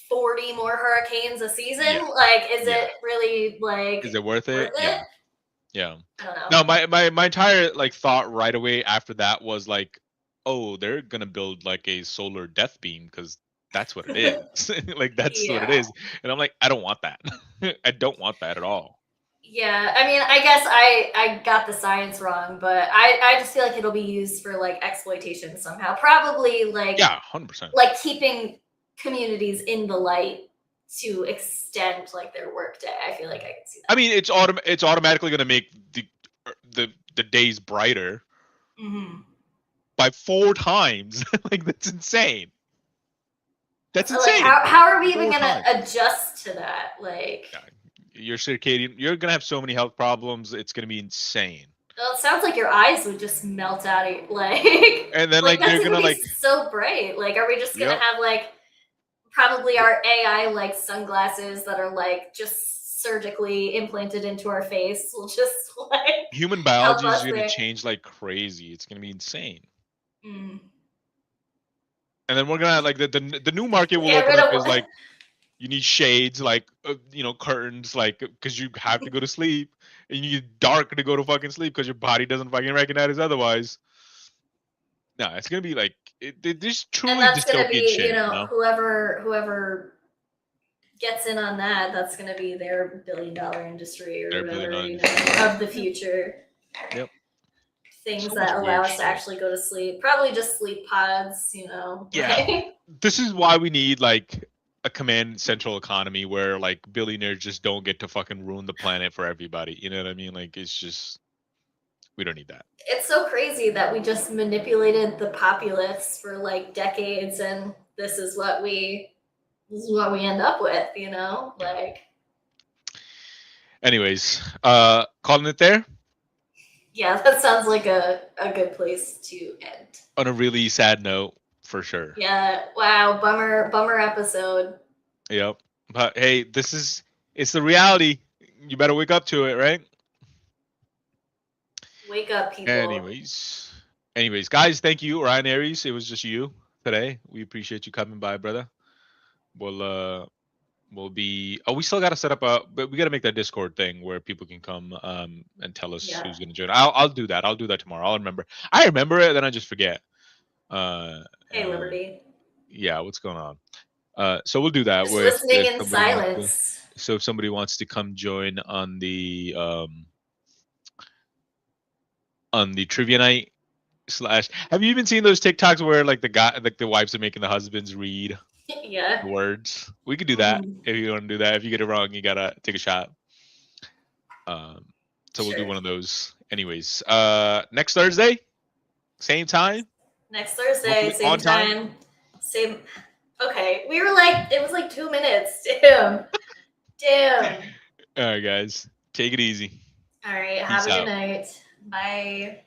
40 more hurricanes a season. yeah, Like, is yeah. it really like Is it worth worth it? it? Yeah. I don't know. No, my entire like thought right away after that was like, oh, they're gonna build like a solar death beam because that's what it is. Like that's what it Yeah. is. And I'm like, I don't want that. I don't want that at all. Yeah, I mean, I guess I got the science wrong, but I just feel like it'll be used for like exploitation somehow. Probably like Yeah, 100%. like keeping communities in the light to extend like their workday. I feel like I can see that. I mean, it's automatically gonna make the days brighter Mm-hmm. by 4 times. Like that's insane. That's So, like, insane. how are we even 4 gonna times. adjust to that? Like, Yeah. Your circadian, you're gonna have so many health problems. It's gonna be insane. well, it sounds like your eyes would just melt out of your, like, And then like like they're that's gonna gonna be like, so bright. Like, are we just gonna yep. have like probably our AI like sunglasses that are like just surgically implanted into our face will just like Human help biology is us gonna there. change like crazy. It's gonna be insane. Mm. And then we're gonna like the new market will Get open rid up of is like you need shades, like curtains, like because you have to go to sleep and you need dark to go to fucking sleep because your body doesn't fucking recognize otherwise. No, it's gonna be like this and truly that's gonna dystopian be shit. You know? whoever gets in on that, that's gonna be their $1 billion industry or Their whatever, $1 billion of the future. Yep. Things So much that allow weird us shit. to actually go to sleep. Probably just sleep pods, Yeah. like- This is why we need like a command central economy where like billionaires just don't get to fucking ruin the planet for everybody. You know what I mean? Like it's just we don't need that. It's so crazy that we just manipulated the populace for like decades, and this is what we end up with, like. Anyways, calling it there Yeah, that sounds like a good place to end. on a really sad note for sure. Yeah, wow, bummer episode. Yep. But hey, it's the reality. You better wake up to it, right? Wake up, people. Anyways, guys, thank you, Ryan Aries. It was just you today. We appreciate you coming by, brother. We'll be. Oh, we still got to set up but we got to make that Discord thing where people can come and tell us Yeah. who's gonna join. I'll do that. I'll do that tomorrow. I'll remember. I remember it, then I just forget. Hey, Liberty. Yeah, what's going on? So we'll do that. Just where listening if in somebody wants to- silence. So if somebody wants to come join on the trivia night / have you even seen those TikToks where like the wives are making the husbands read Yeah. the words? We could do that if you want to do that. If you get it wrong, you gotta take a shot. So we'll do Sure. one of those. Anyways, next Thursday, same time. Next Thursday, Hopefully on same time. time. Same. Okay, we were like, it was like 2 minutes. Damn. Damn. All right, guys, take it easy. All right, have Peace a out. good night. Bye.